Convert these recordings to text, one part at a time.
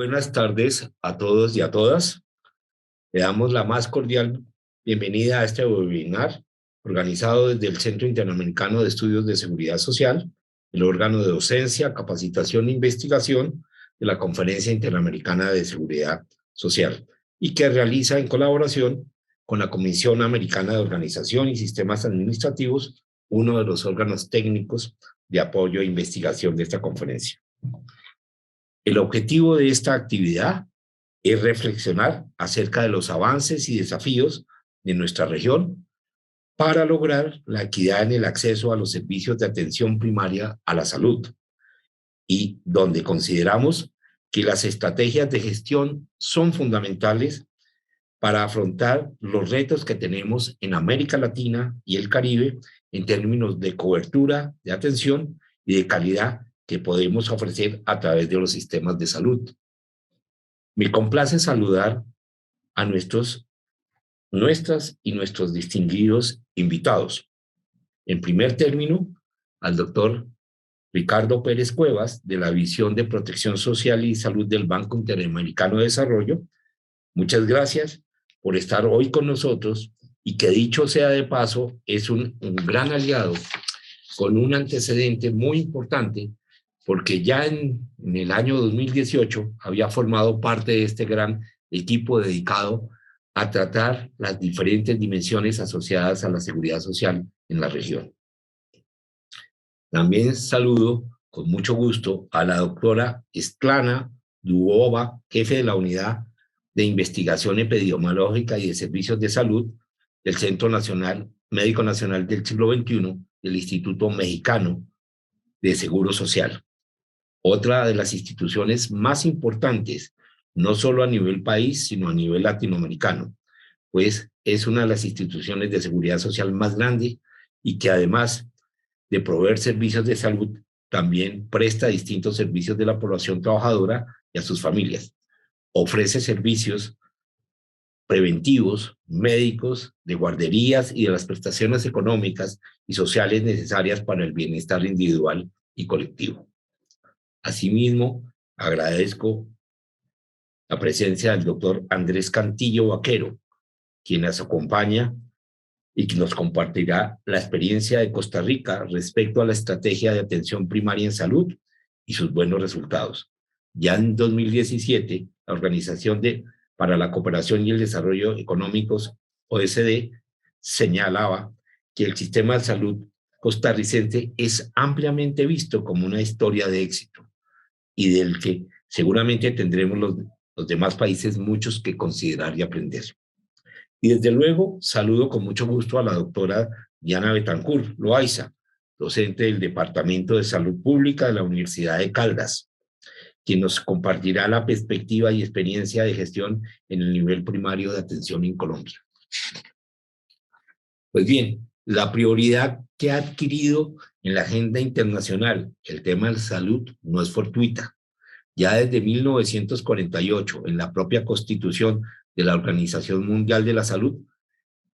buenas tardes a todos y a todas. Le damos la más cordial bienvenida a este webinar organizado desde el Centro Interamericano de Estudios de Seguridad Social, el órgano de docencia, capacitación e investigación de la Conferencia Interamericana de Seguridad Social y que realiza en colaboración con la Comisión Americana de Organización y Sistemas Administrativos, uno de los órganos técnicos de apoyo e investigación de esta conferencia. El objetivo de esta actividad es reflexionar acerca de los avances y desafíos de nuestra región para lograr la equidad en el acceso a los servicios de atención primaria a la salud, y donde consideramos que las estrategias de gestión son fundamentales para afrontar los retos que tenemos en América Latina y el Caribe en términos de cobertura, de atención y de calidad que podemos ofrecer a través de los sistemas de salud. Me complace saludar a nuestras y nuestros distinguidos invitados. En primer término, al doctor Ricardo Pérez Cuevas, de la División de Protección Social y Salud del Banco Interamericano de Desarrollo. Muchas gracias por estar hoy con nosotros y que, dicho sea de paso, es un gran aliado con un antecedente muy importante, porque ya en el año 2018 había formado parte de este gran equipo dedicado a tratar las diferentes dimensiones asociadas a la seguridad social en la región. También saludo con mucho gusto a la doctora Estlana Dubova, jefe de la Unidad de Investigación Epidemiológica y de Servicios de Salud del Centro Médico Nacional del Siglo XXI del Instituto Mexicano de Seguro Social, otra de las instituciones más importantes, no solo a nivel país, sino a nivel latinoamericano, pues es una de las instituciones de seguridad social más grande y que, además de proveer servicios de salud, también presta distintos servicios de la población trabajadora y a sus familias. Ofrece servicios preventivos, médicos, de guarderías y de las prestaciones económicas y sociales necesarias para el bienestar individual y colectivo. Asimismo, agradezco la presencia del doctor Andrés Cantillo Vaquero, quien nos acompaña y que nos compartirá la experiencia de Costa Rica respecto a la estrategia de atención primaria en salud y sus buenos resultados. Ya en 2017, la Organización para la Cooperación y el Desarrollo Económicos, OECD, señalaba que el sistema de salud costarricense es ampliamente visto como una historia de éxito y del que seguramente tendremos los demás países muchos que considerar y aprender. Y desde luego saludo con mucho gusto a la doctora Diana Betancourt Loaiza, docente del Departamento de Salud Pública de la Universidad de Caldas, quien nos compartirá la perspectiva y experiencia de gestión en el nivel primario de atención en Colombia. Pues bien, la prioridad que ha adquirido en la agenda internacional el tema de salud no es fortuita. Ya desde 1948, en la propia Constitución de la Organización Mundial de la Salud,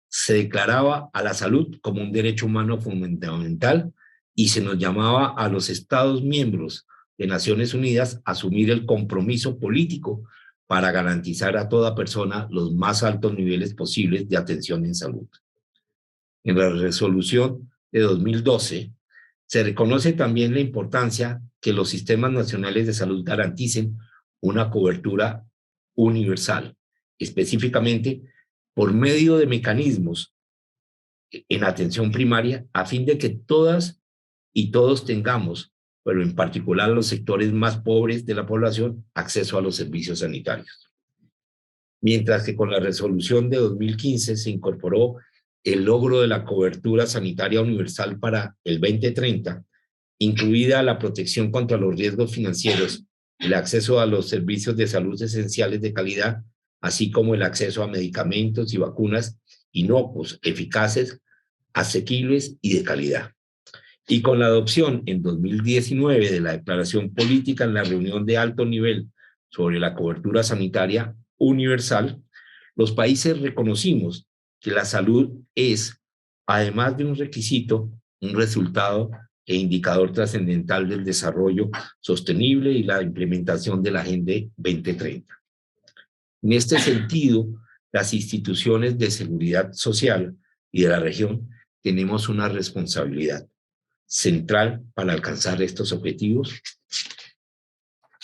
se declaraba a la salud como un derecho humano fundamental y se nos llamaba a los Estados miembros de Naciones Unidas a asumir el compromiso político para garantizar a toda persona los más altos niveles posibles de atención en salud. En la resolución de 2012 se reconoce también la importancia que los sistemas nacionales de salud garanticen una cobertura universal, específicamente por medio de mecanismos en atención primaria, a fin de que todas y todos tengamos, pero en particular los sectores más pobres de la población, acceso a los servicios sanitarios. Mientras que con la resolución de 2015 se incorporó el logro de la cobertura sanitaria universal para el 2030, incluida la protección contra los riesgos financieros, el acceso a los servicios de salud esenciales de calidad, así como el acceso a medicamentos y vacunas inocuos, eficaces, asequibles y de calidad. Y con la adopción en 2019 de la Declaración Política en la reunión de alto nivel sobre la cobertura sanitaria universal, los países reconocimos que la salud es, además de un requisito, un resultado e indicador trascendental del desarrollo sostenible y la implementación de la Agenda 2030. En este sentido, las instituciones de seguridad social y de la región tenemos una responsabilidad central para alcanzar estos objetivos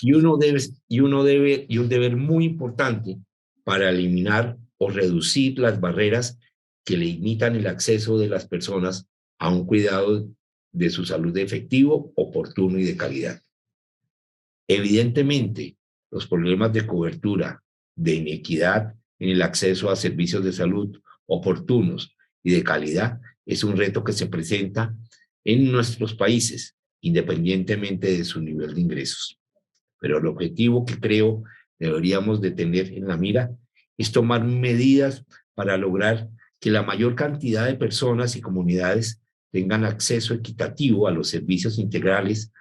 y un deber muy importante para eliminar o reducir las barreras que limitan el acceso de las personas a un cuidado de su salud efectivo, oportuno y de calidad. Evidentemente, los problemas de cobertura, de inequidad en el acceso a servicios de salud oportunos y de calidad es un reto que se presenta en nuestros países, independientemente de su nivel de ingresos. Pero el objetivo que creo deberíamos de tener en la mira es tomar medidas para lograr que la mayor cantidad de personas y comunidades tengan acceso equitativo a los servicios integrales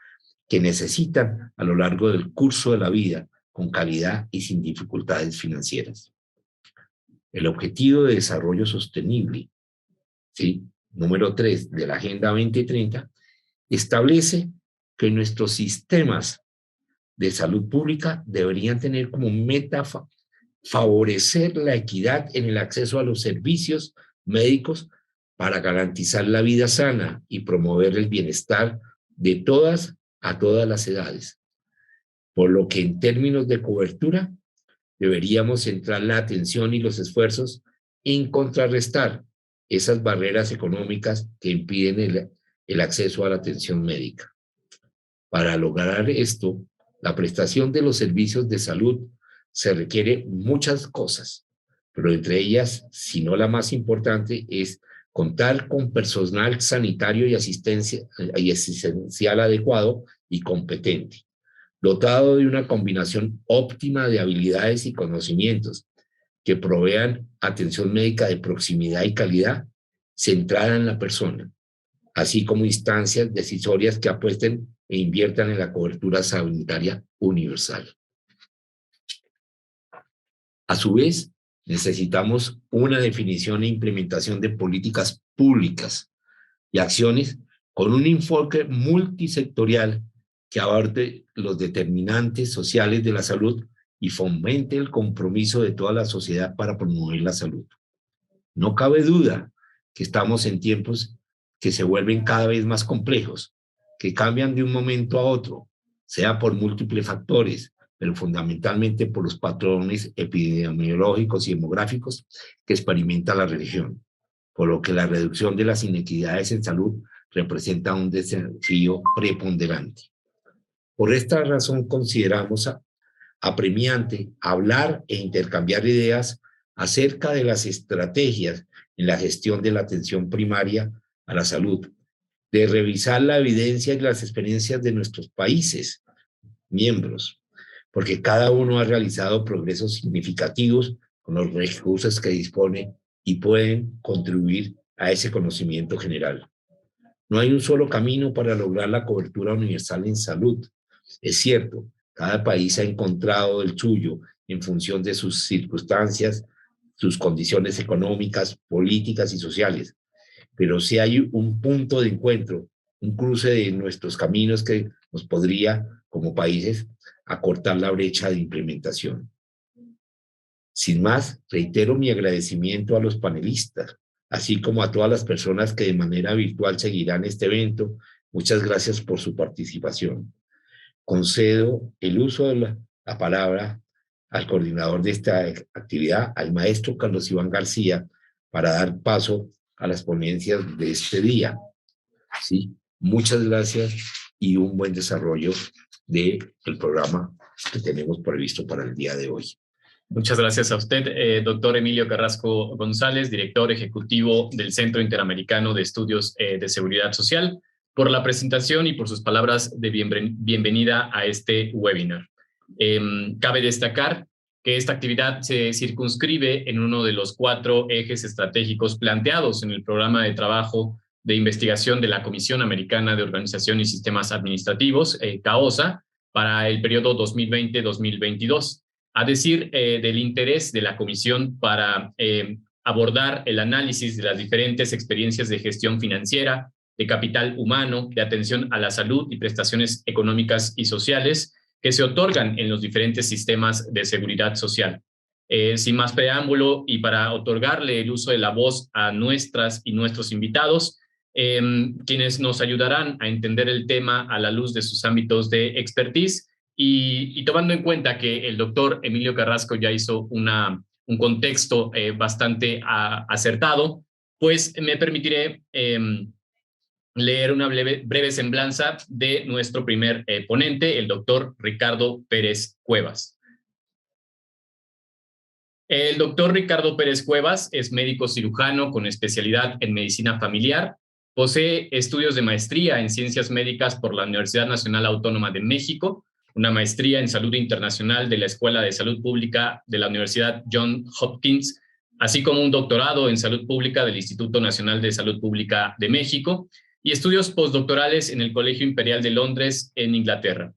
que necesitan a lo largo del curso de la vida, con calidad y sin dificultades financieras. El Objetivo de Desarrollo Sostenible, ¿sí? Número 3 de la Agenda 2030, establece que nuestros sistemas de salud pública deberían tener como meta favorecer la equidad en el acceso a los servicios médicos para garantizar la vida sana y promover el bienestar de todas a todas las edades. Por lo que en términos de cobertura, deberíamos centrar la atención y los esfuerzos en contrarrestar esas barreras económicas que impiden el acceso a la atención médica. Para lograr esto, la prestación de los servicios de salud se requiere muchas cosas, pero entre ellas, si no la más importante, es contar con personal sanitario y asistencial adecuado y competente, dotado de una combinación óptima de habilidades y conocimientos que provean atención médica de proximidad y calidad centrada en la persona, así como instancias decisorias que apuesten e inviertan en la cobertura sanitaria universal. A su vez, necesitamos una definición e implementación de políticas públicas y acciones con un enfoque multisectorial que aborde los determinantes sociales de la salud y fomente el compromiso de toda la sociedad para promover la salud. No cabe duda que estamos en tiempos que se vuelven cada vez más complejos, que cambian de un momento a otro, sea por múltiples factores, pero fundamentalmente por los patrones epidemiológicos y demográficos que experimenta la región, por lo que la reducción de las inequidades en salud representa un desafío preponderante. Por esta razón consideramos apremiante hablar e intercambiar ideas acerca de las estrategias en la gestión de la atención primaria a la salud, de revisar la evidencia y las experiencias de nuestros países miembros, porque cada uno ha realizado progresos significativos con los recursos que dispone y pueden contribuir a ese conocimiento general. No hay un solo camino para lograr la cobertura universal en salud. Es cierto, cada país ha encontrado el suyo en función de sus circunstancias, sus condiciones económicas, políticas y sociales, pero sí hay un punto de encuentro, un cruce de nuestros caminos que nos podría, como países, acortar la brecha de implementación. Sin más, reitero mi agradecimiento a los panelistas, así como a todas las personas que de manera virtual seguirán este evento. Muchas gracias por su participación. Concedo el uso de la palabra al coordinador de esta actividad, al maestro Carlos Iván García, para dar paso a las ponencias de este día. ¿Sí? Muchas gracias y un buen desarrollo del programa que tenemos previsto para el día de hoy. Muchas gracias a usted, doctor Emilio Carrasco González, director ejecutivo del Centro Interamericano de Estudios de Seguridad Social, por la presentación y por sus palabras de bienvenida a este webinar. Cabe destacar que esta actividad se circunscribe en uno de los 4 ejes estratégicos planteados en el programa de trabajo de investigación de la Comisión Americana de Organización y Sistemas Administrativos, CAOSA, para el periodo 2020-2022. A decir del interés de la Comisión para abordar el análisis de las diferentes experiencias de gestión financiera de capital humano, de atención a la salud y prestaciones económicas y sociales que se otorgan en los diferentes sistemas de seguridad social. Sin más preámbulo y para otorgarle el uso de la voz a nuestras y nuestros invitados, quienes nos ayudarán a entender el tema a la luz de sus ámbitos de expertise y tomando en cuenta que el doctor Emilio Carrasco ya hizo un contexto bastante acertado, pues me permitiré leer una breve semblanza de nuestro primer ponente, el doctor Ricardo Pérez Cuevas. El doctor Ricardo Pérez Cuevas es médico cirujano con especialidad en medicina familiar. Posee estudios de maestría en ciencias médicas por la Universidad Nacional Autónoma de México, una maestría en salud internacional de la Escuela de Salud Pública de la Universidad Johns Hopkins, así como un doctorado en salud pública del Instituto Nacional de Salud Pública de México y estudios postdoctorales en el Colegio Imperial de Londres, en Inglaterra.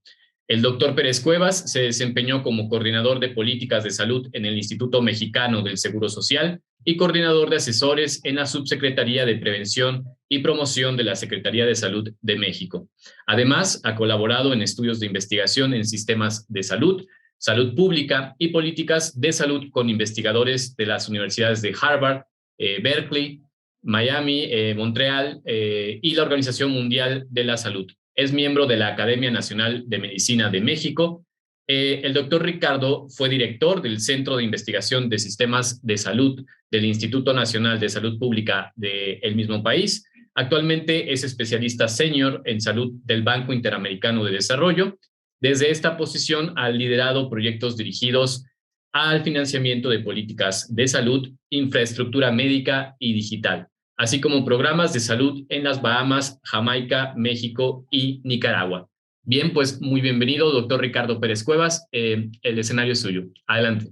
El doctor Pérez Cuevas se desempeñó como coordinador de políticas de salud en el Instituto Mexicano del Seguro Social y coordinador de asesores en la Subsecretaría de Prevención y Promoción de la Secretaría de Salud de México. Además, ha colaborado en estudios de investigación en sistemas de salud, salud pública y políticas de salud con investigadores de las universidades de Harvard, Berkeley, Miami, Montreal y la Organización Mundial de la Salud. Es miembro de la Academia Nacional de Medicina de México. El doctor Ricardo fue director del Centro de Investigación de Sistemas de Salud del Instituto Nacional de Salud Pública del mismo país. Actualmente es especialista senior en salud del Banco Interamericano de Desarrollo. Desde esta posición ha liderado proyectos dirigidos al financiamiento de políticas de salud, infraestructura médica y digital, así como programas de salud en las Bahamas, Jamaica, México y Nicaragua. Bien, pues muy bienvenido, doctor Ricardo Pérez Cuevas. El escenario es suyo. Adelante.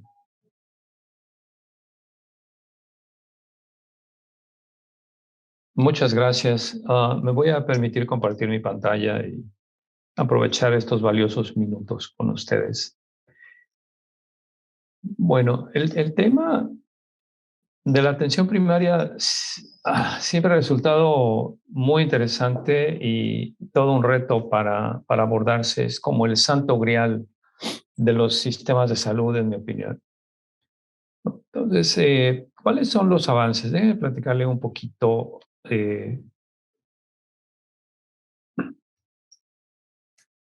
Muchas gracias. Me voy a permitir compartir mi pantalla y aprovechar estos valiosos minutos con ustedes. Bueno, el tema de la atención primaria siempre ha resultado muy interesante y todo un reto para abordarse. Es como el santo grial de los sistemas de salud, en mi opinión. Entonces, ¿cuáles son los avances? Déjenme platicarle un poquito.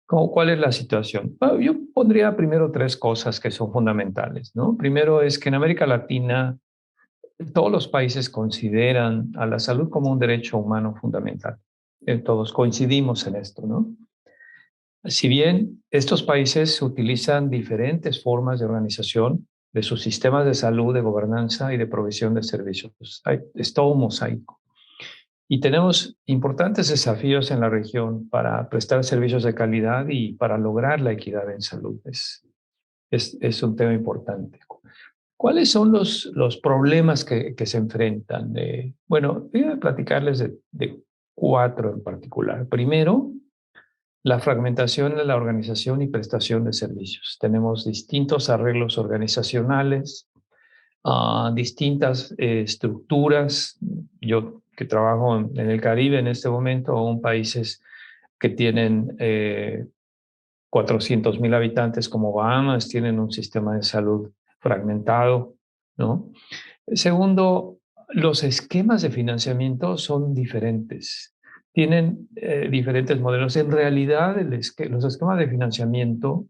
¿Cuál es la situación? Bueno, yo pondría primero tres cosas que son fundamentales, ¿no? Primero es que en América Latina todos los países consideran a la salud como un derecho humano fundamental. Todos coincidimos en esto, ¿no? Si bien estos países utilizan diferentes formas de organización de sus sistemas de salud, de gobernanza y de provisión de servicios, es todo un mosaico. Y tenemos importantes desafíos en la región para prestar servicios de calidad y para lograr la equidad en salud. Es un tema importante. ¿Cuáles son los problemas que se enfrentan? Bueno, voy a platicarles de cuatro en particular. Primero, la fragmentación de la organización y prestación de servicios. Tenemos distintos arreglos organizacionales, distintas estructuras. Yo que trabajo en el Caribe en este momento, o en países que tienen 400,000 habitantes como Bahamas, tienen un sistema de salud fragmentado, ¿no? Segundo, los esquemas de financiamiento son diferentes. Tienen diferentes modelos. En realidad, los esquemas de financiamiento,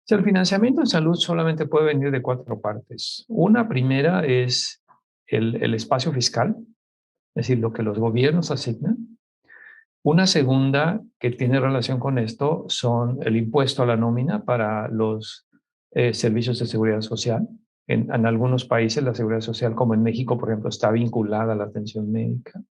el financiamiento en salud solamente puede venir de cuatro partes. Una primera es el espacio fiscal, es decir, lo que los gobiernos asignan. Una segunda que tiene relación con esto son el impuesto a la nómina para los servicios de seguridad social. En algunos países la seguridad social, como en México, por ejemplo, está vinculada a la atención médica.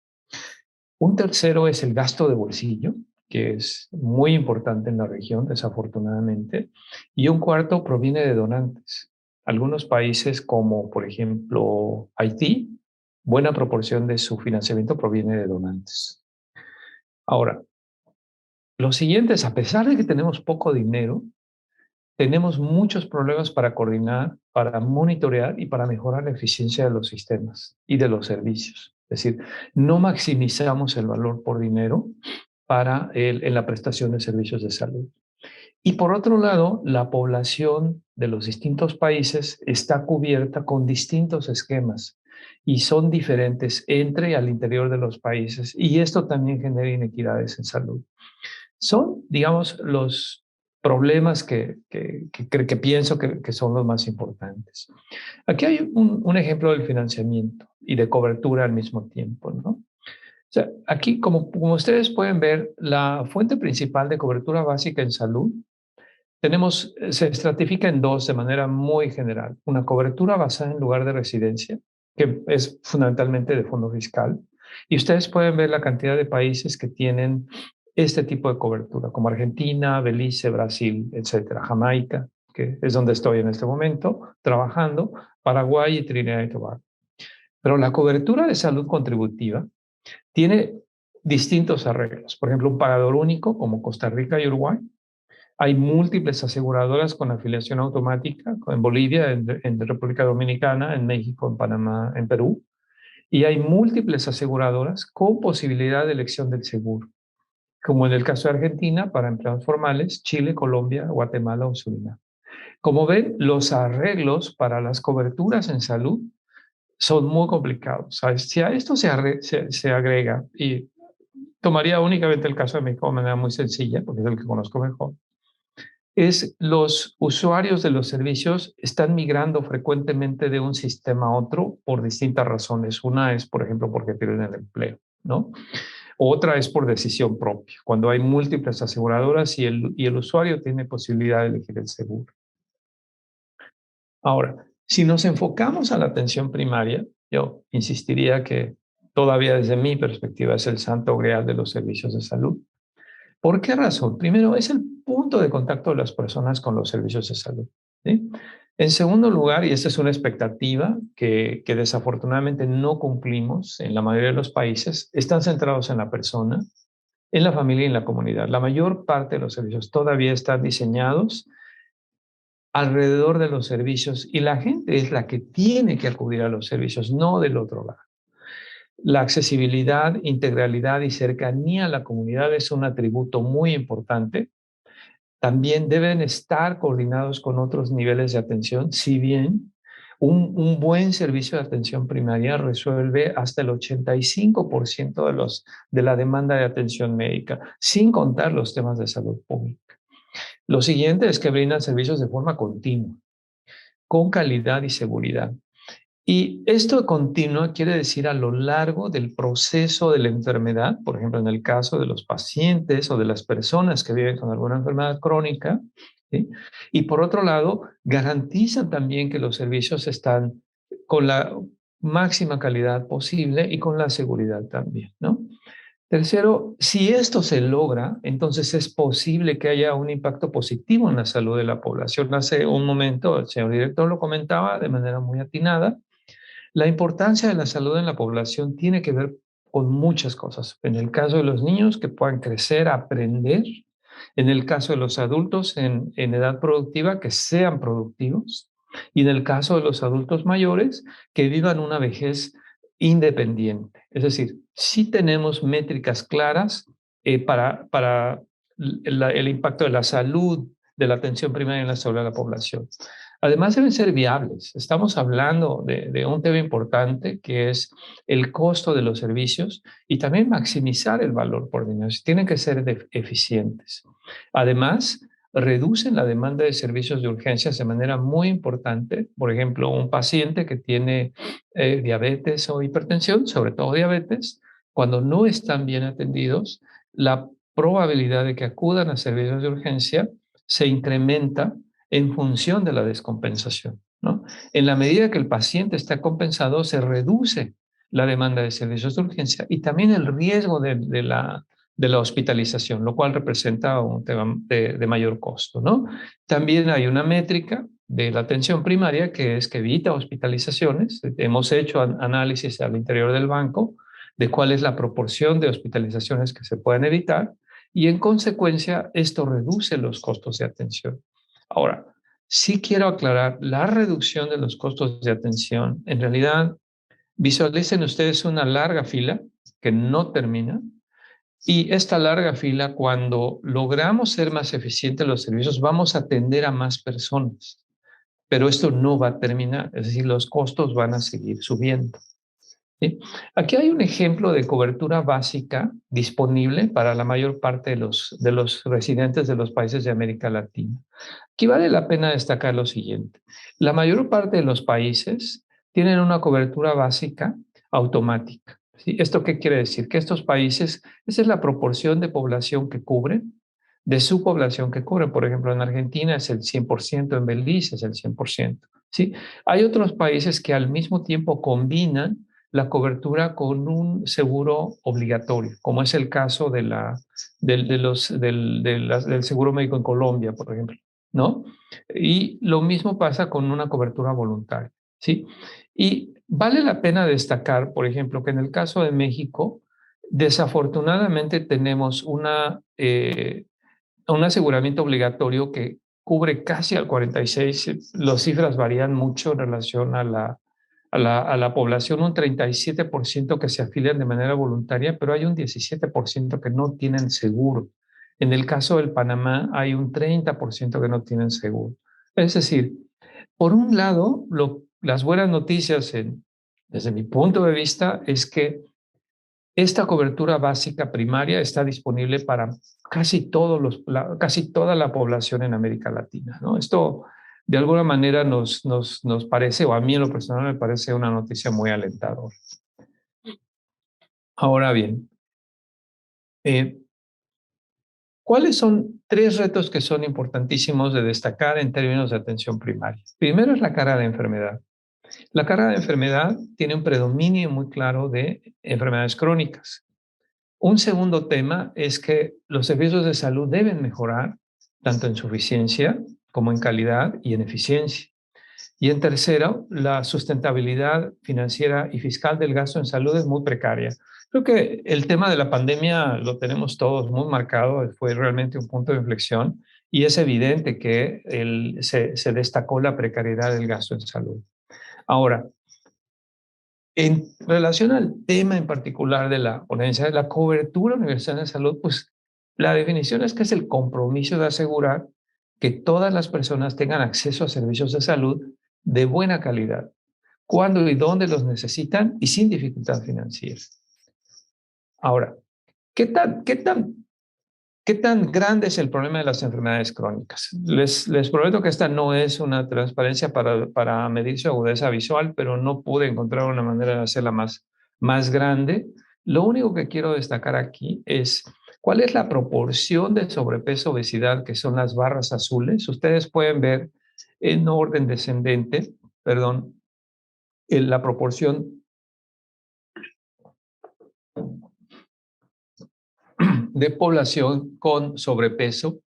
Un tercero es el gasto de bolsillo, que es muy importante en la región, desafortunadamente. Y un cuarto proviene de donantes. Algunos países, como por ejemplo Haití, buena proporción de su financiamiento proviene de donantes. Ahora, lo siguiente es, a pesar de que tenemos poco dinero, tenemos muchos problemas para coordinar, para monitorear y para mejorar la eficiencia de los sistemas y de los servicios. Es decir, no maximizamos el valor por dinero en la prestación de servicios de salud. Y por otro lado, la población de los distintos países está cubierta con distintos esquemas y son diferentes entre y al interior de los países. Y esto también genera inequidades en salud. Son, digamos, los problemas que pienso que son los más importantes. Aquí hay un ejemplo del financiamiento y de cobertura al mismo tiempo, ¿no? O sea, aquí, como ustedes pueden ver, la fuente principal de cobertura básica en salud se estratifica en dos de manera muy general. Una cobertura basada en lugar de residencia, que es fundamentalmente de fondo fiscal. Y ustedes pueden ver la cantidad de países que tienen este tipo de cobertura, como Argentina, Belice, Brasil, etcétera, Jamaica, que es donde estoy en este momento trabajando, Paraguay y Trinidad y Tobago. Pero la cobertura de salud contributiva tiene distintos arreglos. Por ejemplo, un pagador único como Costa Rica y Uruguay. Hay múltiples aseguradoras con afiliación automática en Bolivia, en República Dominicana, en México, en Panamá, en Perú. Y hay múltiples aseguradoras con posibilidad de elección del seguro, como en el caso de Argentina, para empleados formales, Chile, Colombia, Guatemala o Surinam. Como ven, los arreglos para las coberturas en salud son muy complicados. ¿Sabes? Si a esto se agrega, y tomaría únicamente el caso de México de manera muy sencilla, porque es el que conozco mejor, los usuarios de los servicios están migrando frecuentemente de un sistema a otro por distintas razones. Una es, por ejemplo, porque pierden el empleo, ¿no? Otra es por decisión propia, cuando hay múltiples aseguradoras y el usuario tiene posibilidad de elegir el seguro. Ahora, si nos enfocamos a la atención primaria, yo insistiría que todavía desde mi perspectiva es el santo grial de los servicios de salud. ¿Por qué razón? Primero, es el punto de contacto de las personas con los servicios de salud, ¿sí? En segundo lugar, y esta es una expectativa que desafortunadamente no cumplimos en la mayoría de los países, están centrados en la persona, en la familia y en la comunidad. La mayor parte de los servicios todavía están diseñados alrededor de los servicios y la gente es la que tiene que acudir a los servicios, no del otro lado. La accesibilidad, integralidad y cercanía a la comunidad es un atributo muy importante. También deben estar coordinados con otros niveles de atención, si bien un buen servicio de atención primaria resuelve hasta el 85% de la demanda de atención médica, sin contar los temas de salud pública. Lo siguiente es que brindan servicios de forma continua, con calidad y seguridad. Y esto continua quiere decir a lo largo del proceso de la enfermedad, por ejemplo, en el caso de los pacientes o de las personas que viven con alguna enfermedad crónica, ¿sí? Y por otro lado, garantizan también que los servicios están con la máxima calidad posible y con la seguridad también, ¿no? Tercero, si esto se logra, entonces es posible que haya un impacto positivo en la salud de la población. Hace un momento el señor director lo comentaba de manera muy atinada. La importancia de la salud en la población tiene que ver con muchas cosas. En el caso de los niños, que puedan crecer, aprender. En el caso de los adultos en edad productiva, que sean productivos. Y en el caso de los adultos mayores, que vivan una vejez independiente. Es decir, sí tenemos métricas claras para el impacto de la salud, de la atención primaria en la salud de la población. Además, deben ser viables. Estamos hablando de un tema importante que es el costo de los servicios y también maximizar el valor por dinero. Tienen que ser eficientes. Además, reducen la demanda de servicios de urgencias de manera muy importante. Por ejemplo, un paciente que tiene diabetes o hipertensión, sobre todo diabetes, cuando no están bien atendidos, la probabilidad de que acudan a servicios de urgencia se incrementa en función de la descompensación, ¿no? En la medida que el paciente está compensado, se reduce la demanda de servicios de urgencia y también el riesgo de la hospitalización, lo cual representa un tema de mayor costo, ¿no? También hay una métrica de la atención primaria que es que evita hospitalizaciones. Hemos hecho análisis al interior del banco de cuál es la proporción de hospitalizaciones que se pueden evitar y en consecuencia esto reduce los costos de atención. Ahora, sí quiero aclarar, la reducción de los costos de atención en realidad Visualicen ustedes una larga fila que no termina. Y esta larga fila, cuando logramos ser más eficientes en los servicios, vamos a atender a más personas. Pero esto no va a terminar, es decir, los costos van a seguir subiendo. ¿Sí? Aquí hay un ejemplo de cobertura básica disponible para la mayor parte de los residentes de los países de América Latina. Aquí vale la pena destacar lo siguiente. La mayor parte de los países tienen una cobertura básica automática. ¿Sí? ¿Esto qué quiere decir? Que estos países, esa es la proporción de población que cubren, de su población que cubren. Por ejemplo, en Argentina es el 100%, en Belice es el 100%. ¿Sí? Hay otros países que al mismo tiempo combinan la cobertura con un seguro obligatorio, como es el caso de del seguro médico en Colombia, por ejemplo, ¿no? Y lo mismo pasa con una cobertura voluntaria, ¿sí? Y vale la pena destacar, por ejemplo, que en el caso de México, desafortunadamente tenemos un aseguramiento obligatorio que cubre casi al 46%, las cifras varían mucho en relación a la población, un 37% que se afilian de manera voluntaria, pero hay un 17% que no tienen seguro. En el caso del Panamá hay un 30% que no tienen seguro. Es decir, por un lado, las buenas noticias desde mi punto de vista es que esta cobertura básica primaria está disponible para casi toda la población en América Latina, ¿no? Esto de alguna manera nos parece, o a mí en lo personal me parece una noticia muy alentadora. Ahora bien, eh, ¿cuáles son tres retos que son importantísimos de destacar en términos de atención primaria? Primero es la carga de enfermedad. La carga de enfermedad tiene un predominio muy claro de enfermedades crónicas. Un segundo tema es que los servicios de salud deben mejorar tanto en suficiencia como en calidad y en eficiencia. Y en tercero, la sustentabilidad financiera y fiscal del gasto en salud es muy precaria. Creo que el tema de la pandemia lo tenemos todos muy marcado, fue realmente un punto de inflexión y es evidente que se destacó la precariedad del gasto en salud. Ahora, en relación al tema en particular de la ponencia de la cobertura universal de salud, pues la definición es que es el compromiso de asegurar que todas las personas tengan acceso a servicios de salud de buena calidad, cuando y dónde los necesitan y sin dificultad financiera. Ahora, ¿qué tan, qué tan ¿qué tan grande es el problema de las enfermedades crónicas? Les prometo que esta no es una transparencia para medir su agudeza visual, pero no pude encontrar una manera de hacerla más grande. Lo único que quiero destacar aquí es cuál es la proporción de sobrepeso, obesidad, que son las barras azules. Ustedes pueden ver en orden descendente, perdón, la proporción de población con sobrepeso.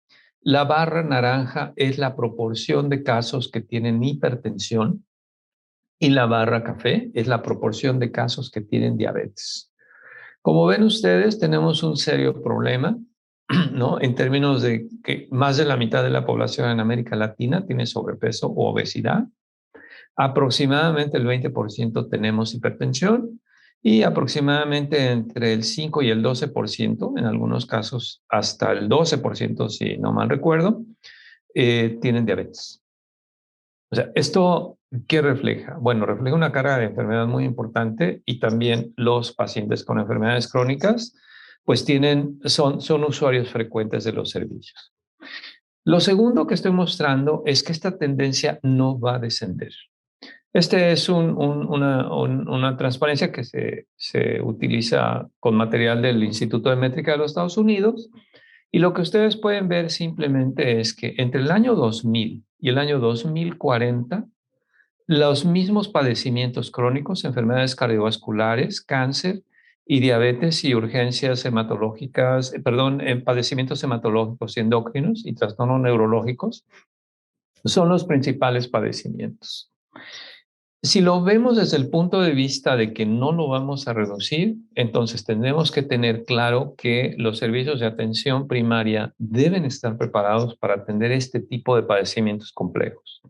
La barra naranja es la proporción de casos que tienen hipertensión y la barra café es la proporción de casos que tienen diabetes. Como ven ustedes, tenemos un serio problema, ¿no? En términos de que más de la mitad de la población en América Latina tiene sobrepeso o obesidad. Aproximadamente el 20% tenemos hipertensión y aproximadamente entre el 5 y el 12%, en algunos casos hasta el 12%, si no mal recuerdo, tienen diabetes. O sea, ¿esto qué refleja? Bueno, refleja una carga de enfermedad muy importante y también los pacientes con enfermedades crónicas, pues son usuarios frecuentes de los servicios. Lo segundo que estoy mostrando es que esta tendencia no va a descender. Este es una transparencia que se utiliza con material del Instituto de Métrica de los Estados Unidos y lo que ustedes pueden ver simplemente es que entre el año 2000 y el año 2040, los mismos padecimientos crónicos, enfermedades cardiovasculares, cáncer y diabetes y urgencias hematológicas, padecimientos hematológicos y endocrinos y trastornos neurológicos son los principales padecimientos. Si lo vemos desde el punto de vista de que no lo vamos a reducir, entonces tenemos que tener claro que los servicios de atención primaria deben estar preparados para atender este tipo de padecimientos complejos,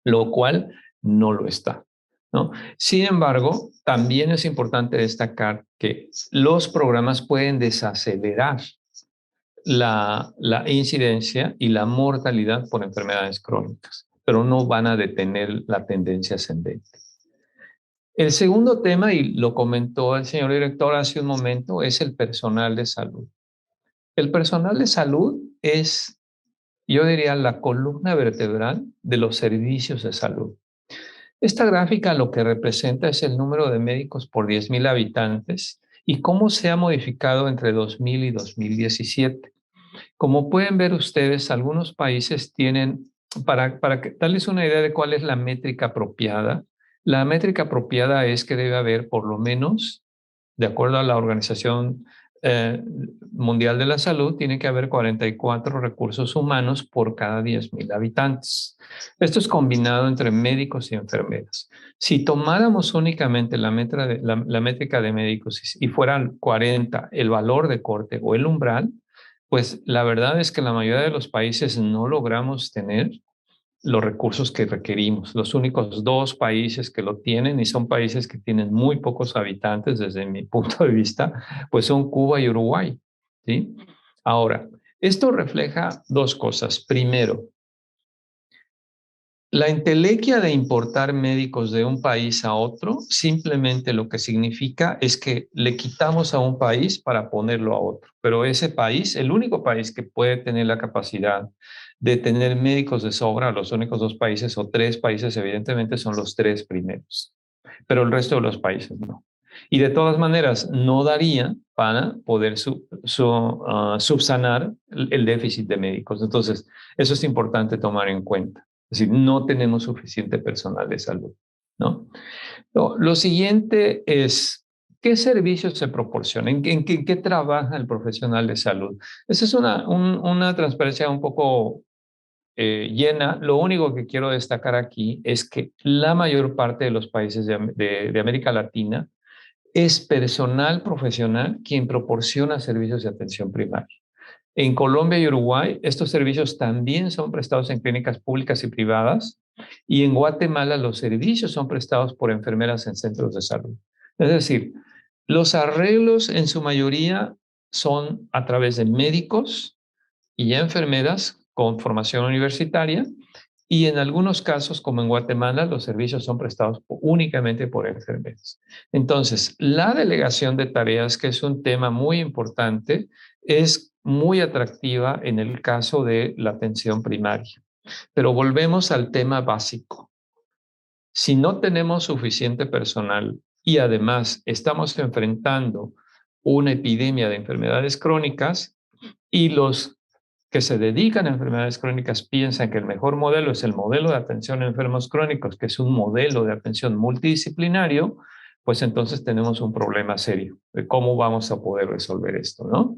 lo cual no lo está. ¿no? Sin embargo, también es importante destacar que los programas pueden desacelerar la incidencia y la mortalidad por enfermedades crónicas, pero no van a detener la tendencia ascendente. El segundo tema, y lo comentó el señor director hace un momento, es el personal de salud. El personal de salud es, yo diría, la columna vertebral de los servicios de salud. Esta gráfica lo que representa es el número de médicos por 10,000 habitantes y cómo se ha modificado entre 2000 y 2017. Como pueden ver ustedes, algunos países tienen, para darles una idea de cuál es la métrica apropiada, la métrica apropiada es que debe haber por lo menos, de acuerdo a la Organización Mundial de la Salud, tiene que haber 44 recursos humanos por cada 10,000 habitantes. Esto es combinado entre médicos y enfermeras. Si tomáramos únicamente la métrica de médicos y fueran 40 el valor de corte o el umbral, pues la verdad es que la mayoría de los países no logramos tener los recursos que requerimos. Los únicos 2 países que lo tienen, y son países que tienen muy pocos habitantes desde mi punto de vista, pues son Cuba y Uruguay, ¿sí? Ahora, esto refleja 2 cosas. Primero, la entelequia de importar médicos de un país a otro, simplemente lo que significa es que le quitamos a un país para ponerlo a otro. Pero ese país, el único país que puede tener la capacidad de tener médicos de sobra, los únicos 2 países o 3 países, evidentemente, son los 3 primeros. Pero el resto de los países no. Y de todas maneras, no daría para poder subsanar el déficit de médicos. Entonces, eso es importante tomar en cuenta. Es decir, no tenemos suficiente personal de salud, ¿no? Lo siguiente es, ¿qué servicios se proporcionan? ¿En qué trabaja el profesional de salud? Esa es una transparencia un poco llena. Lo único que quiero destacar aquí es que la mayor parte de los países de América Latina es personal profesional quien proporciona servicios de atención primaria. En Colombia y Uruguay, estos servicios también son prestados en clínicas públicas y privadas, y en Guatemala los servicios son prestados por enfermeras en centros de salud. Es decir, los arreglos en su mayoría son a través de médicos y enfermeras con formación universitaria, y en algunos casos, como en Guatemala, los servicios son prestados únicamente por enfermeras. Entonces, la delegación de tareas, que es un tema muy importante, es muy atractiva en el caso de la atención primaria. Pero volvemos al tema básico. Si no tenemos suficiente personal y además estamos enfrentando una epidemia de enfermedades crónicas y los que se dedican a enfermedades crónicas piensan que el mejor modelo es el modelo de atención a enfermos crónicos, que es un modelo de atención multidisciplinario, pues entonces tenemos un problema serio de cómo vamos a poder resolver esto, ¿no?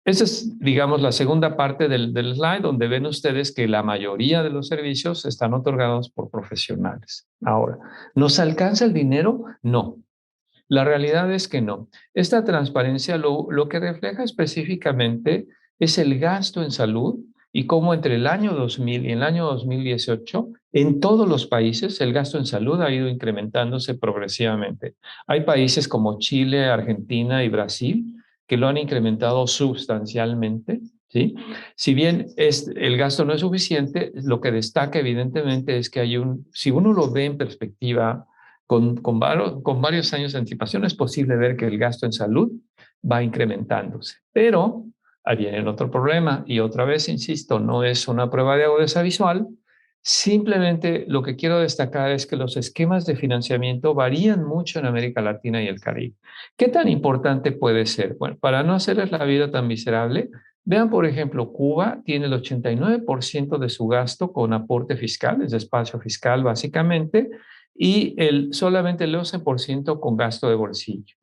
Esa es, digamos, la segunda parte del slide, donde ven ustedes que la mayoría de los servicios están otorgados por profesionales. Ahora, ¿nos alcanza el dinero? No. La realidad es que no. Esta transparencia lo que refleja específicamente es el gasto en salud y cómo entre el año 2000 y el año 2018, en todos los países, el gasto en salud ha ido incrementándose progresivamente. Hay países como Chile, Argentina y Brasil que lo han incrementado sustancialmente, ¿sí? Si bien el gasto no es suficiente, lo que destaca evidentemente es que si uno lo ve en perspectiva con varios años de anticipación, es posible ver que el gasto en salud va incrementándose. Pero ahí viene el otro problema, y otra vez, insisto, no es una prueba de agudeza visual, simplemente lo que quiero destacar es que los esquemas de financiamiento varían mucho en América Latina y el Caribe. ¿Qué tan importante puede ser? Bueno, para no hacerles la vida tan miserable, vean, por ejemplo, Cuba tiene el 89% de su gasto con aporte fiscal, es espacio fiscal básicamente, y solamente el 11% con gasto de bolsillo.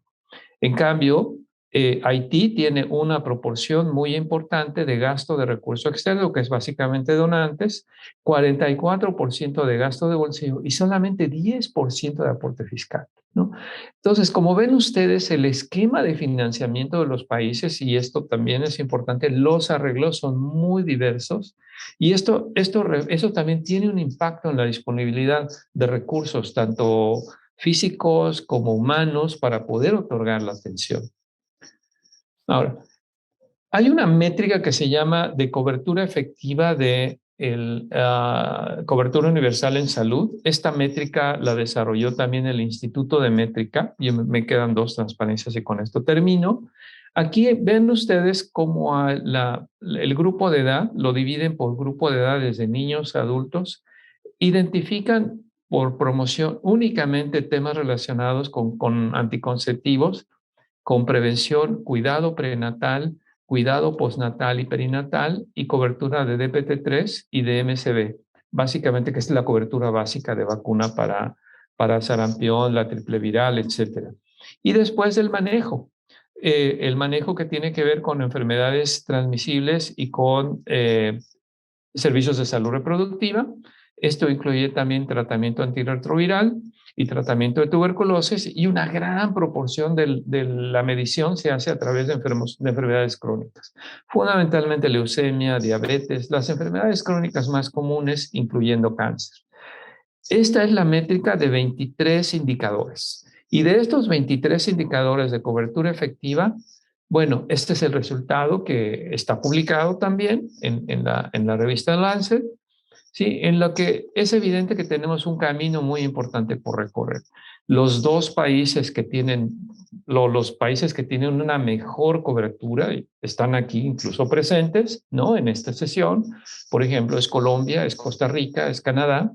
En cambio, Haití tiene una proporción muy importante de gasto de recurso externo, que es básicamente donantes, 44% de gasto de bolsillo y solamente 10% de aporte fiscal, ¿no? Entonces, como ven ustedes, el esquema de financiamiento de los países, y esto también es importante, los arreglos son muy diversos y eso también tiene un impacto en la disponibilidad de recursos, tanto físicos como humanos, para poder otorgar la atención. Ahora, hay una métrica que se llama de cobertura efectiva de cobertura universal en salud. Esta métrica la desarrolló también el Instituto de Métrica. Y me quedan 2 transparencias y con esto termino. Aquí ven ustedes cómo el grupo de edad, lo dividen por grupo de edad desde niños a adultos, identifican por promoción únicamente temas relacionados con anticonceptivos, con prevención, cuidado prenatal, cuidado postnatal y perinatal y cobertura de DPT-3 y de MCV, básicamente que es la cobertura básica de vacuna para sarampión, la triple viral, etc. Y después el manejo que tiene que ver con enfermedades transmisibles y con servicios de salud reproductiva. Esto incluye también tratamiento antirretroviral y tratamiento de tuberculosis, y una gran proporción de la medición se hace a través de enfermedades crónicas, fundamentalmente leucemia, diabetes, las enfermedades crónicas más comunes, incluyendo cáncer. Esta es la métrica de 23 indicadores. Y de estos 23 indicadores de cobertura efectiva, bueno, este es el resultado que está publicado también en la revista Lancet, ¿sí? En lo que es evidente que tenemos un camino muy importante por recorrer. Los países que tienen una mejor cobertura están aquí incluso presentes, ¿no? En esta sesión. Por ejemplo, es Colombia, es Costa Rica, es Canadá,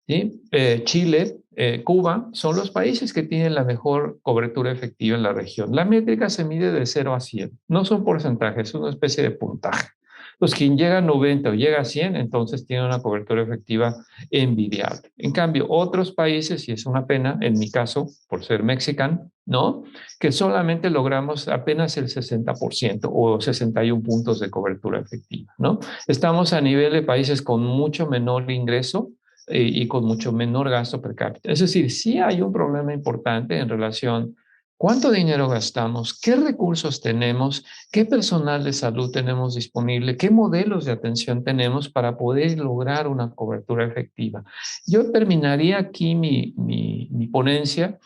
¿sí? Chile, Cuba, son los países que tienen la mejor cobertura efectiva en la región. La métrica se mide de 0 a 100. No son porcentajes, es una especie de puntaje. Pues quien llega a 90 o llega a 100, entonces tiene una cobertura efectiva envidiable. En cambio, otros países, y es una pena, en mi caso, por ser mexicano, ¿no? Que solamente logramos apenas el 60% o 61 puntos de cobertura efectiva, ¿no? Estamos a nivel de países con mucho menor ingreso y con mucho menor gasto per cápita. Es decir, sí hay un problema importante en relación a cuánto dinero gastamos, qué recursos tenemos, qué personal de salud tenemos disponible, qué modelos de atención tenemos para poder lograr una cobertura efectiva. Yo terminaría aquí mi ponencia.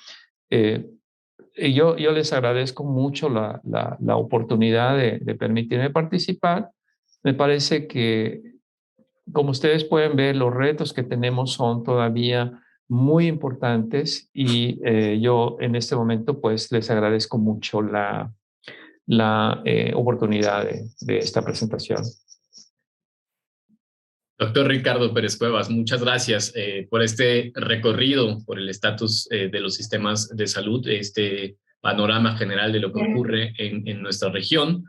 Yo les agradezco mucho la oportunidad de permitirme participar. Me parece que, como ustedes pueden ver, los retos que tenemos son todavía muy importantes y yo en este momento pues les agradezco mucho la oportunidad de esta presentación. Doctor Ricardo Pérez Cuevas, muchas gracias por este recorrido por el estatus de los sistemas de salud, este panorama general de lo que ocurre en nuestra región,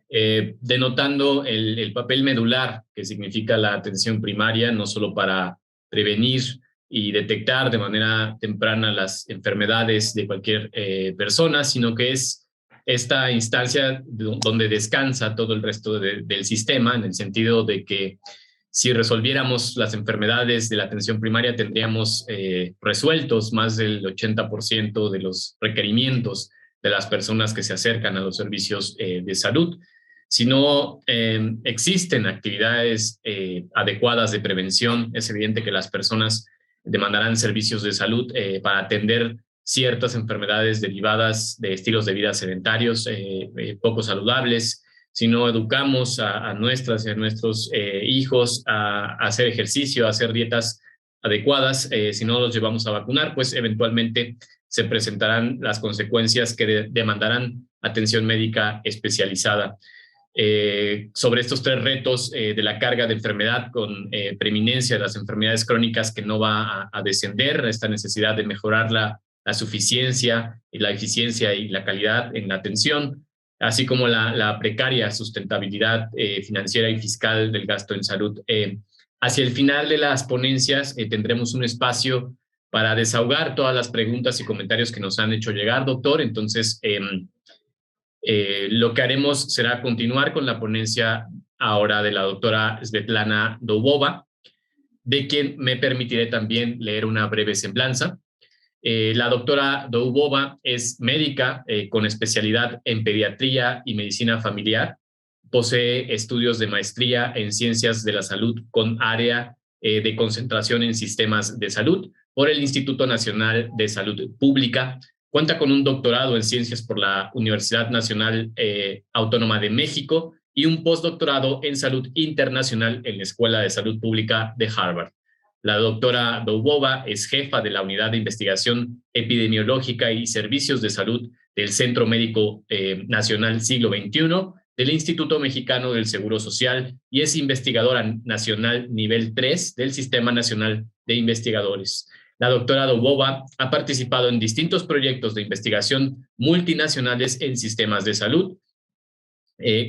denotando el papel medular que significa la atención primaria, no solo para prevenir y detectar de manera temprana las enfermedades de cualquier persona, sino que es esta instancia donde descansa todo el resto del sistema, en el sentido de que si resolviéramos las enfermedades de la atención primaria, tendríamos resueltos más del 80% de los requerimientos de las personas que se acercan a los servicios de salud. Si no existen actividades adecuadas de prevención, es evidente que las personas demandarán servicios de salud para atender ciertas enfermedades derivadas de estilos de vida sedentarios, poco saludables. Si no educamos a nuestras y a nuestros hijos a hacer ejercicio, a hacer dietas adecuadas, si no los llevamos a vacunar, pues eventualmente se presentarán las consecuencias que demandarán atención médica especializada. Sobre estos 3 retos de la carga de enfermedad con preeminencia de las enfermedades crónicas que no va a descender, esta necesidad de mejorar la suficiencia y la eficiencia y la calidad en la atención, así como la precaria sustentabilidad financiera y fiscal del gasto en salud. Hacia el final de las ponencias tendremos un espacio para desahogar todas las preguntas y comentarios que nos han hecho llegar, doctor. Entonces, Lo que haremos será continuar con la ponencia ahora de la doctora Svetlana Doubova, de quien me permitiré también leer una breve semblanza. La doctora Doubova es médica con especialidad en pediatría y medicina familiar. Posee estudios de maestría en ciencias de la salud con área de concentración en sistemas de salud por el Instituto Nacional de Salud Pública. Cuenta con un doctorado en ciencias por la Universidad Nacional Autónoma de México y un postdoctorado en salud internacional en la Escuela de Salud Pública de Harvard. La doctora Doubova es jefa de la Unidad de Investigación Epidemiológica y Servicios de Salud del Centro Médico Nacional Siglo XXI del Instituto Mexicano del Seguro Social y es investigadora nacional nivel 3 del Sistema Nacional de Investigadores. La doctora Doubova ha participado en distintos proyectos de investigación multinacionales en sistemas de salud.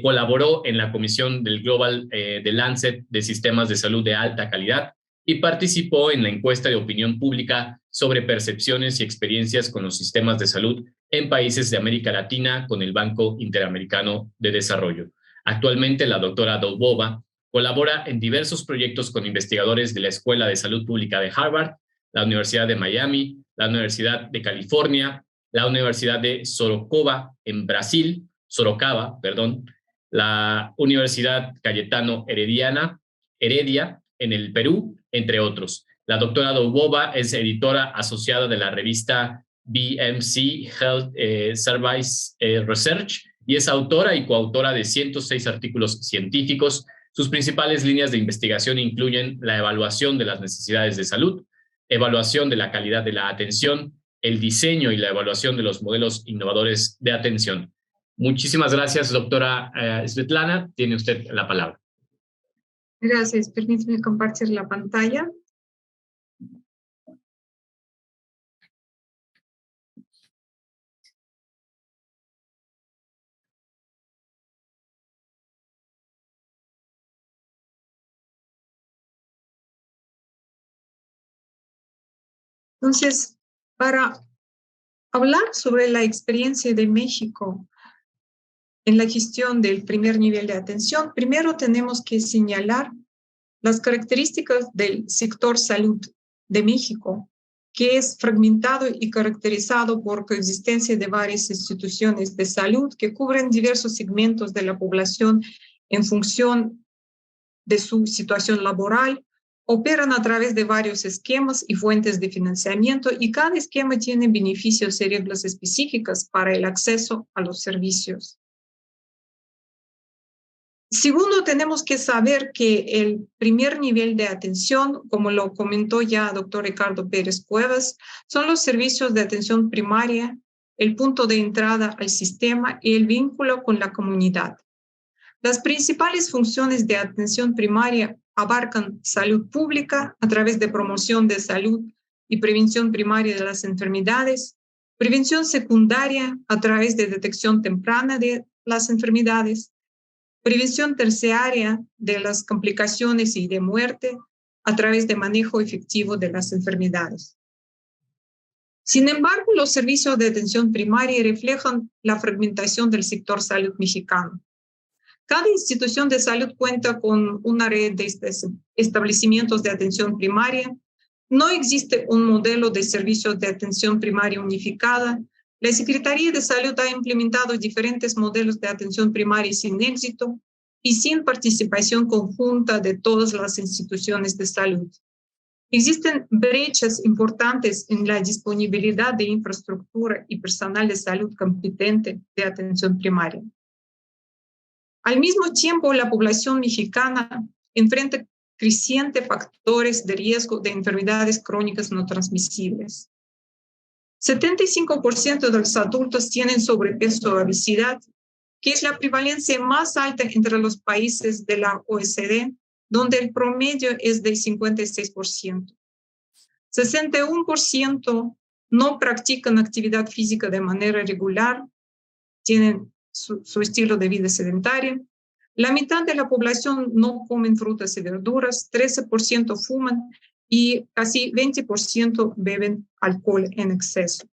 Colaboró en la comisión del Global de Lancet de Sistemas de Salud de Alta Calidad y participó en la encuesta de opinión pública sobre percepciones y experiencias con los sistemas de salud en países de América Latina con el Banco Interamericano de Desarrollo. Actualmente, la doctora Doubova colabora en diversos proyectos con investigadores de la Escuela de Salud Pública de Harvard, la Universidad de Miami, la Universidad de California, la Universidad de Sorocaba, la Universidad Cayetano Heredia, en el Perú, entre otros. La doctora Doubova es editora asociada de la revista BMC Health Service Research y es autora y coautora de 106 artículos científicos. Sus principales líneas de investigación incluyen la evaluación de las necesidades de salud, evaluación de la calidad de la atención, el diseño y la evaluación de los modelos innovadores de atención. Muchísimas gracias, doctora Svetlana. Tiene usted la palabra. Gracias. Permíteme compartir la pantalla. Entonces, para hablar sobre la experiencia de México en la gestión del primer nivel de atención, primero tenemos que señalar las características del sector salud de México, que es fragmentado y caracterizado por coexistencia de varias instituciones de salud que cubren diversos segmentos de la población en función de su situación laboral, operan a través de varios esquemas y fuentes de financiamiento y cada esquema tiene beneficios y reglas específicas para el acceso a los servicios. Segundo, tenemos que saber que el primer nivel de atención, como lo comentó ya el doctor Ricardo Pérez Cuevas, son los servicios de atención primaria, el punto de entrada al sistema y el vínculo con la comunidad. Las principales funciones de atención primaria abarcan salud pública a través de promoción de salud y prevención primaria de las enfermedades, prevención secundaria a través de detección temprana de las enfermedades, prevención terciaria de las complicaciones y de muerte a través de manejo efectivo de las enfermedades. Sin embargo, los servicios de atención primaria reflejan la fragmentación del sector salud mexicano. Cada institución de salud cuenta con una red de establecimientos de atención primaria. No existe un modelo de servicios de atención primaria unificada. La Secretaría de Salud ha implementado diferentes modelos de atención primaria sin éxito y sin participación conjunta de todas las instituciones de salud. Existen brechas importantes en la disponibilidad de infraestructura y personal de salud competente de atención primaria. Al mismo tiempo, la población mexicana enfrenta crecientes factores de riesgo de enfermedades crónicas no transmisibles. 75% de los adultos tienen sobrepeso o obesidad, que es la prevalencia más alta entre los países de la OECD, donde el promedio es de 56%. 61% no practican actividad física de manera regular, tienen su estilo de vida sedentario. La mitad de la población no comen frutas y verduras, 13% fuman y casi 20% beben alcohol en exceso.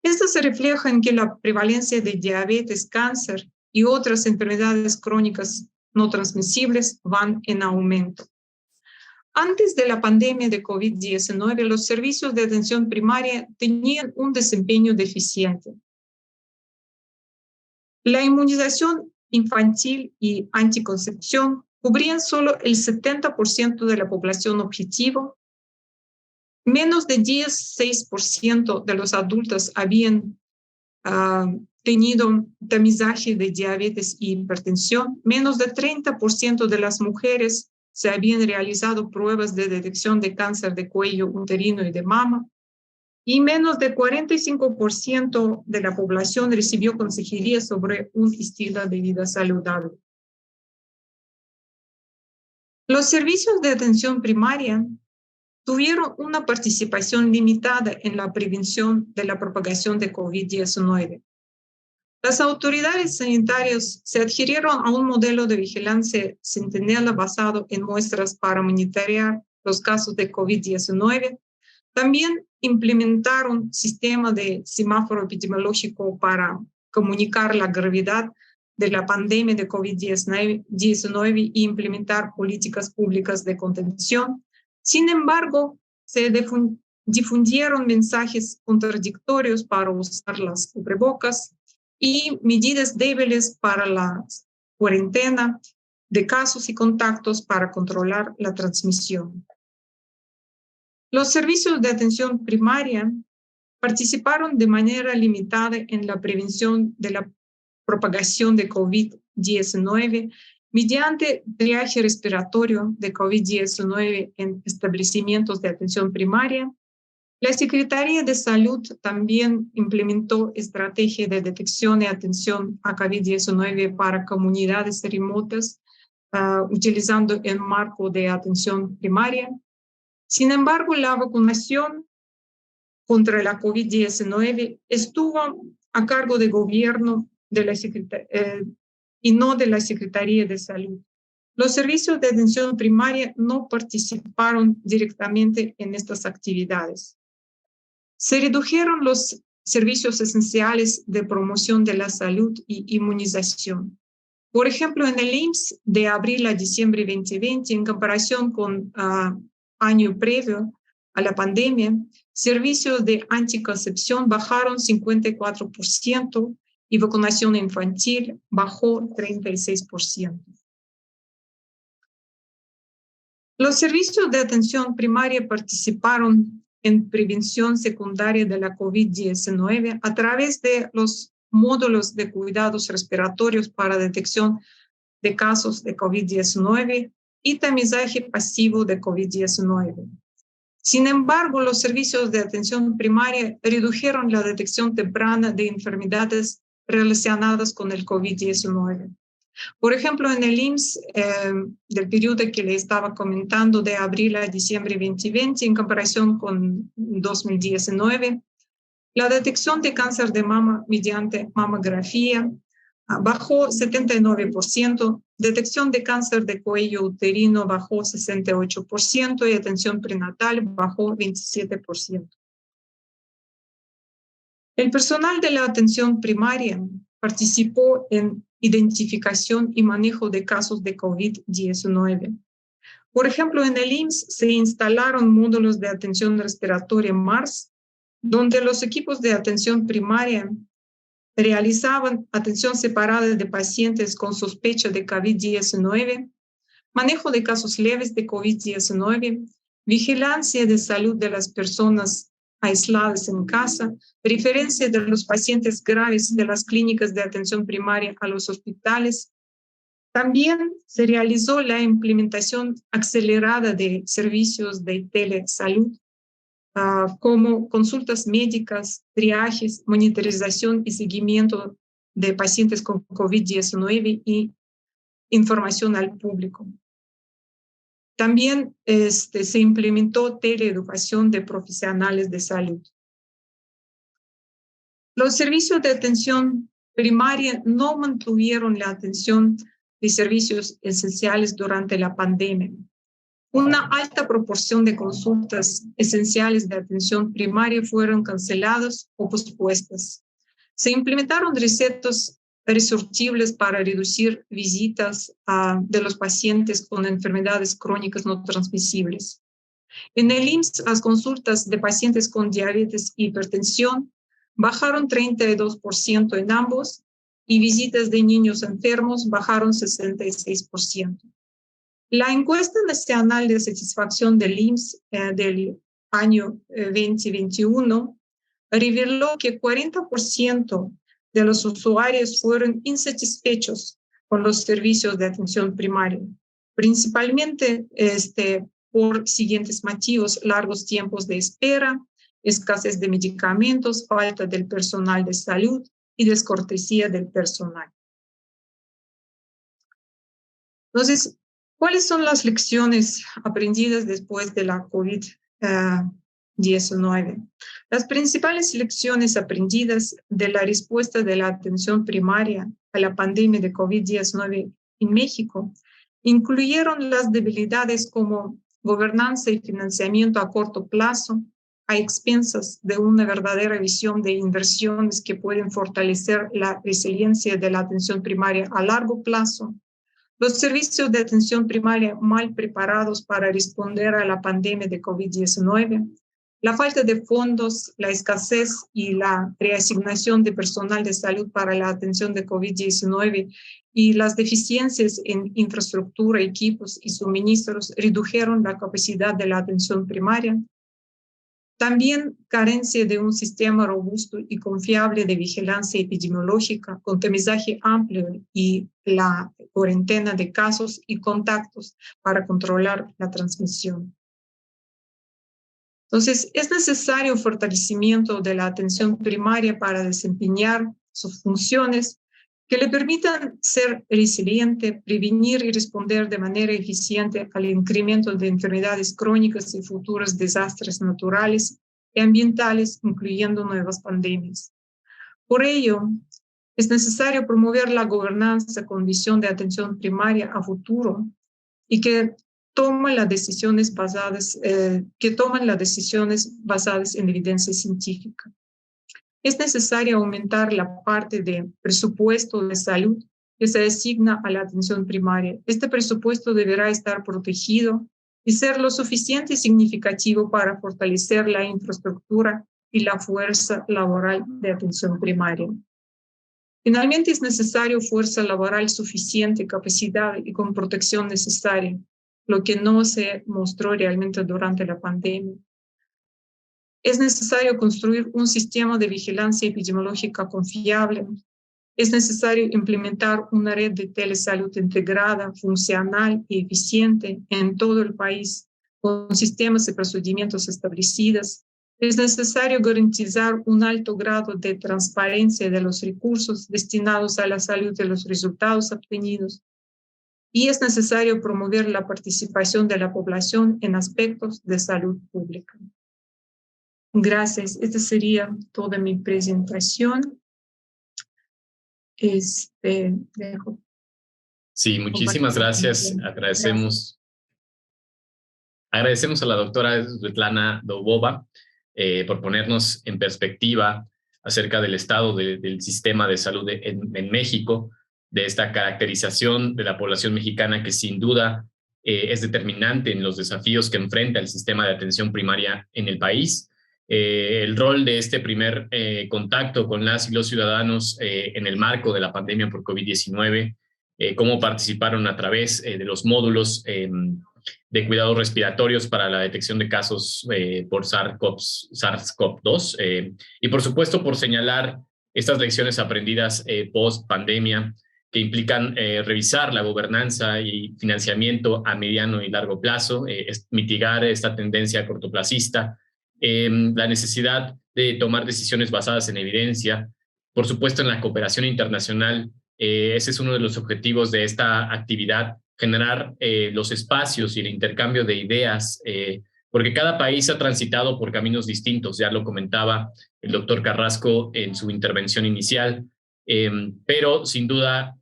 Esto se refleja en que la prevalencia de diabetes, cáncer y otras enfermedades crónicas no transmisibles van en aumento. Antes de la pandemia de COVID-19, los servicios de atención primaria tenían un desempeño deficiente. La inmunización infantil y anticoncepción cubrían solo el 70% de la población objetivo. Menos de 16% de los adultos habían tenido tamizaje de diabetes y hipertensión. Menos de 30% de las mujeres se habían realizado pruebas de detección de cáncer de cuello uterino y de mama. Y menos de 45% de la población recibió consejería sobre un estilo de vida saludable. Los servicios de atención primaria tuvieron una participación limitada en la prevención de la propagación de COVID-19. Las autoridades sanitarias se adhirieron a un modelo de vigilancia centinela basado en muestras para monitorear los casos de COVID-19. También implementaron sistema de semáforo epidemiológico para comunicar la gravedad de la pandemia de COVID-19 e implementar políticas públicas de contención. Sin embargo, se difundieron mensajes contradictorios para usar las cubrebocas y medidas débiles para la cuarentena de casos y contactos para controlar la transmisión. Los servicios de atención primaria participaron de manera limitada en la prevención de la propagación de COVID-19 mediante triaje respiratorio de COVID-19 en establecimientos de atención primaria. La Secretaría de Salud también implementó estrategias de detección y atención a COVID-19 para comunidades remotas, utilizando el marco de atención primaria. Sin embargo, la vacunación contra la COVID-19 estuvo a cargo del gobierno y no de la Secretaría de Salud. Los servicios de atención primaria no participaron directamente en estas actividades. Se redujeron los servicios esenciales de promoción de la salud y inmunización. Por ejemplo, en el IMSS de abril a diciembre 2020, en comparación con año previo a la pandemia, servicios de anticoncepción bajaron 54% y vacunación infantil bajó 36%. Los servicios de atención primaria participaron en prevención secundaria de la COVID-19 a través de los módulos de cuidados respiratorios para detección de casos de COVID-19 y tamizaje pasivo de COVID-19. Sin embargo, los servicios de atención primaria redujeron la detección temprana de enfermedades relacionadas con el COVID-19. Por ejemplo, en el IMSS, del periodo que le estaba comentando de abril a diciembre 2020, en comparación con 2019, la detección de cáncer de mama mediante mamografía bajó 79%, detección de cáncer de cuello uterino bajó 68% y atención prenatal bajó 27%. El personal de la atención primaria participó en identificación y manejo de casos de COVID-19. Por ejemplo, en el IMSS se instalaron módulos de atención respiratoria MARS, donde los equipos de atención primaria realizaban atención separada de pacientes con sospecha de COVID-19, manejo de casos leves de COVID-19, vigilancia de salud de las personas aisladas en casa, referencia de los pacientes graves de las clínicas de atención primaria a los hospitales. También se realizó la implementación acelerada de servicios de telesalud, como consultas médicas, triajes, monitorización y seguimiento de pacientes con COVID-19 y información al público. También se implementó teleeducación de profesionales de salud. Los servicios de atención primaria no mantuvieron la atención de servicios esenciales durante la pandemia. Una alta proporción de consultas esenciales de atención primaria fueron canceladas o pospuestas. Se implementaron recetas resortibles para reducir visitas de los pacientes con enfermedades crónicas no transmisibles. En el IMSS, las consultas de pacientes con diabetes e hipertensión bajaron 32% en ambos y visitas de niños enfermos bajaron 66%. La encuesta nacional de satisfacción del IMSS del año 2021 reveló que 40% de los usuarios fueron insatisfechos con los servicios de atención primaria, principalmente por siguientes motivos: largos tiempos de espera, escasez de medicamentos, falta del personal de salud y descortesía del personal. Entonces, ¿cuáles son las lecciones aprendidas después de la COVID-19? Las principales lecciones aprendidas de la respuesta de la atención primaria a la pandemia de COVID-19 en México incluyeron las debilidades como gobernanza y financiamiento a corto plazo, a expensas de una verdadera visión de inversiones que pueden fortalecer la resiliencia de la atención primaria a largo plazo, los servicios de atención primaria mal preparados para responder a la pandemia de COVID-19, la falta de fondos, la escasez y la reasignación de personal de salud para la atención de COVID-19 y las deficiencias en infraestructura, equipos y suministros redujeron la capacidad de la atención primaria. También carencia de un sistema robusto y confiable de vigilancia epidemiológica con tamizaje amplio y la cuarentena de casos y contactos para controlar la transmisión. Entonces, es necesario fortalecimiento de la atención primaria para desempeñar sus funciones que le permitan ser resiliente, prevenir y responder de manera eficiente al incremento de enfermedades crónicas y futuros desastres naturales y ambientales, incluyendo nuevas pandemias. Por ello, es necesario promover la gobernanza con visión de atención primaria a futuro y que toman las decisiones basadas en evidencia científica. Es necesario aumentar la parte de presupuesto de salud que se asigna a la atención primaria. Este presupuesto deberá estar protegido y ser lo suficiente y significativo para fortalecer la infraestructura y la fuerza laboral de atención primaria. Finalmente, es necesario fuerza laboral suficiente, capacidad y con protección necesaria, lo que no se mostró realmente durante la pandemia. Es necesario construir un sistema de vigilancia epidemiológica confiable. Es necesario implementar una red de telesalud integrada, funcional y eficiente en todo el país, con sistemas y procedimientos establecidos. Es necesario garantizar un alto grado de transparencia de los recursos destinados a la salud y los resultados obtenidos. Y es necesario promover la participación de la población en aspectos de salud pública. Gracias. Esta sería toda mi presentación. Dejo. Sí, muchísimas gracias. Agradecemos a la doctora Svetlana Dubova por ponernos en perspectiva acerca del estado del sistema de salud en México, de esta caracterización de la población mexicana que sin duda es determinante en los desafíos que enfrenta el sistema de atención primaria en el país. El rol de este primer contacto con las y los ciudadanos en el marco de la pandemia por COVID-19, cómo participaron a través de los módulos de cuidados respiratorios para la detección de casos por SARS-CoV-2 y por supuesto por señalar estas lecciones aprendidas post-pandemia que implican revisar la gobernanza y financiamiento a mediano y largo plazo, mitigar esta tendencia cortoplacista, la necesidad de tomar decisiones basadas en evidencia, por supuesto en la cooperación internacional. Ese es uno de los objetivos de esta actividad, generar los espacios y el intercambio de ideas, porque cada país ha transitado por caminos distintos, ya lo comentaba el doctor Carrasco en su intervención inicial, pero sin duda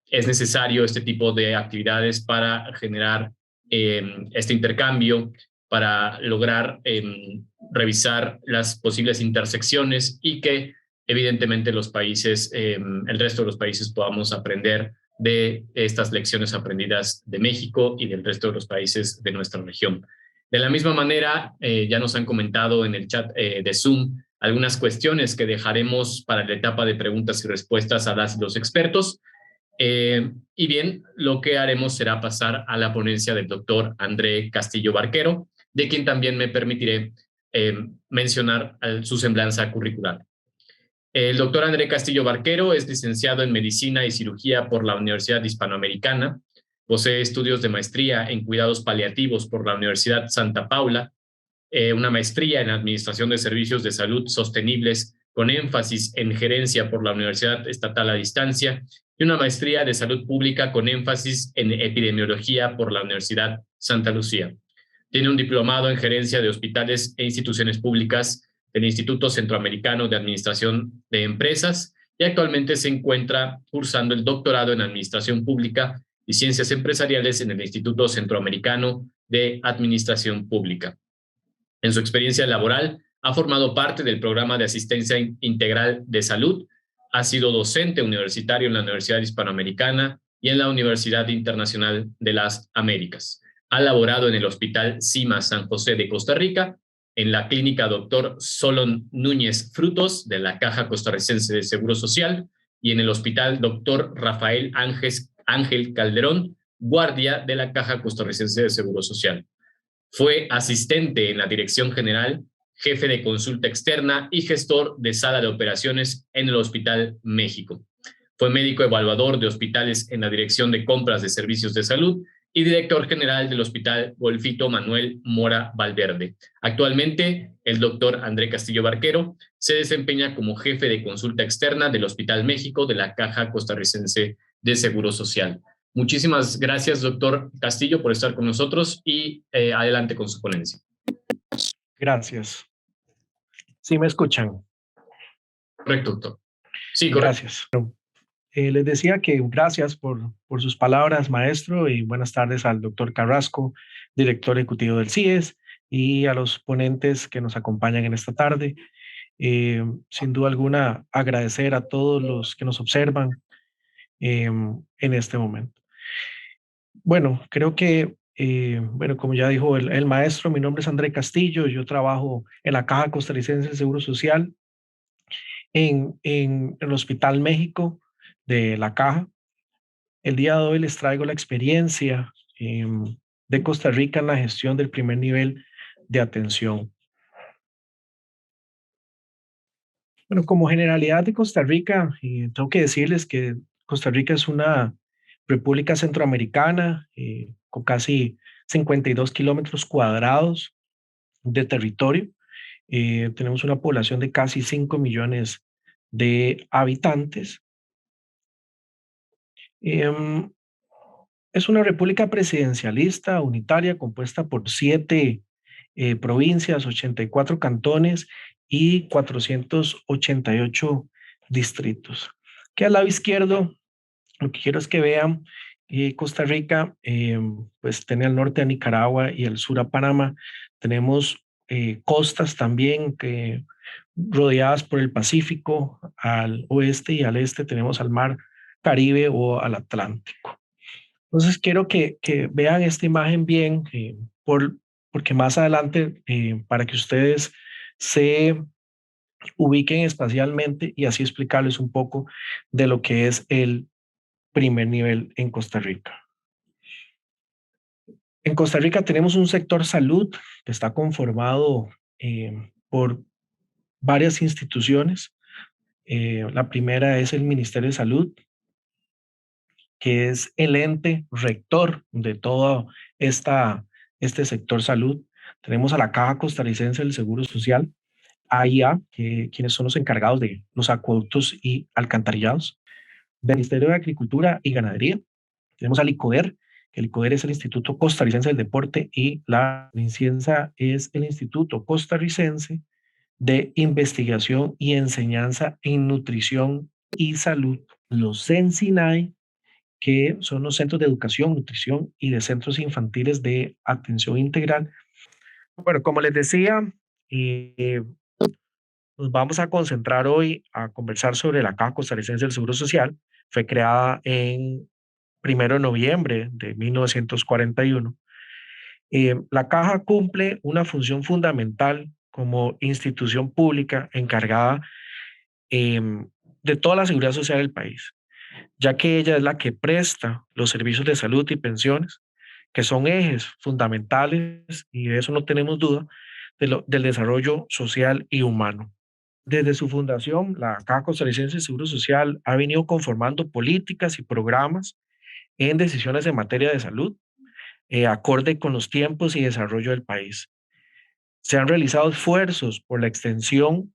es necesario este tipo de actividades para generar este intercambio para lograr revisar las posibles intersecciones y que evidentemente los países, el resto de los países podamos aprender de estas lecciones aprendidas de México y del resto de los países de nuestra región. De la misma manera, ya nos han comentado en el chat de Zoom algunas cuestiones que dejaremos para la etapa de preguntas y respuestas a las y los expertos. Y bien, lo que haremos será pasar a la ponencia del doctor André Castillo Barquero, de quien también me permitiré mencionar su semblanza curricular. El doctor André Castillo Barquero es licenciado en Medicina y Cirugía por la Universidad Hispanoamericana, posee estudios de maestría en Cuidados Paliativos por la Universidad Santa Paula, una maestría en Administración de Servicios de Salud Sostenibles con énfasis en Gerencia por la Universidad Estatal a Distancia y una maestría de Salud Pública con énfasis en Epidemiología por la Universidad Santa Lucía. Tiene un diplomado en Gerencia de Hospitales e Instituciones Públicas del Instituto Centroamericano de Administración de Empresas y actualmente se encuentra cursando el doctorado en Administración Pública y Ciencias Empresariales en el Instituto Centroamericano de Administración Pública. En su experiencia laboral, ha formado parte del programa de asistencia integral de salud, ha sido docente universitario en la Universidad Hispanoamericana y en la Universidad Internacional de las Américas. Ha laborado en el Hospital CIMA San José de Costa Rica, en la Clínica Dr. Solon Núñez Frutos de la Caja Costarricense de Seguro Social y en el Hospital Dr. Rafael Ángel Calderón, guardia de la Caja Costarricense de Seguro Social. Fue asistente en la Dirección General, jefe de consulta externa y gestor de sala de operaciones en el Hospital México. Fue médico evaluador de hospitales en la Dirección de Compras de Servicios de Salud y director general del Hospital Golfito Manuel Mora Valverde. Actualmente, el doctor André Castillo Barquero se desempeña como jefe de consulta externa del Hospital México de la Caja Costarricense de Seguro Social. Muchísimas gracias, doctor Castillo, por estar con nosotros y adelante con su ponencia. Gracias. ¿Sí me escuchan? Correcto, doctor. Sí, correcto. Gracias. Les decía que gracias por sus palabras, maestro, y buenas tardes al doctor Carrasco, director ejecutivo del CIES, y a los ponentes que nos acompañan en esta tarde. Sin duda alguna, agradecer a todos los que nos observan en este momento. Bueno, creo que, como ya dijo el maestro, mi nombre es André Castillo, yo trabajo en la Caja Costarricense de Seguro Social, en el Hospital México de la Caja. El día de hoy les traigo la experiencia de Costa Rica en la gestión del primer nivel de atención. Bueno, como generalidad de Costa Rica, tengo que decirles que Costa Rica es una república centroamericana con casi 52 kilómetros cuadrados de territorio. Tenemos una población de casi 5 millones de habitantes. Es una república presidencialista unitaria compuesta por 7 provincias, 84 cantones y 488 distritos. Que al lado izquierdo, lo que quiero es que vean Costa Rica, pues tiene al norte a Nicaragua y al sur a Panamá. Tenemos costas también que rodeadas por el Pacífico, al oeste y al este tenemos al mar Caribe o al Atlántico. Entonces quiero que vean esta imagen bien, porque más adelante, para que ustedes se ubiquen espacialmente y así explicarles un poco de lo que es el primer nivel en Costa Rica. En Costa Rica tenemos un sector salud que está conformado por varias instituciones. La primera es el Ministerio de Salud, que es el ente rector de todo este sector salud. Tenemos a la Caja Costarricense del Seguro Social, AIA, quienes son los encargados de los acueductos y alcantarillados. Del Ministerio de Agricultura y Ganadería. Tenemos al ICODER, que el ICODER es el Instituto Costarricense del Deporte y la INCIENSA es el Instituto Costarricense de Investigación y Enseñanza en Nutrición y Salud. Los CENSINAE, que son los centros de educación, nutrición y de centros infantiles de atención integral. Bueno, como les decía, eh, nos vamos a concentrar hoy a conversar sobre la Caja Costarricense del Seguro Social. Fue creada en 1 de noviembre de 1941. La Caja cumple una función fundamental como institución pública encargada de toda la seguridad social del país, ya que ella es la que presta los servicios de salud y pensiones, que son ejes fundamentales, y de eso no tenemos duda, del desarrollo social y humano. Desde su fundación, la Caja Costarricense de Seguro Social ha venido conformando políticas y programas en decisiones en materia de salud, acorde con los tiempos y desarrollo del país. Se han realizado esfuerzos por la extensión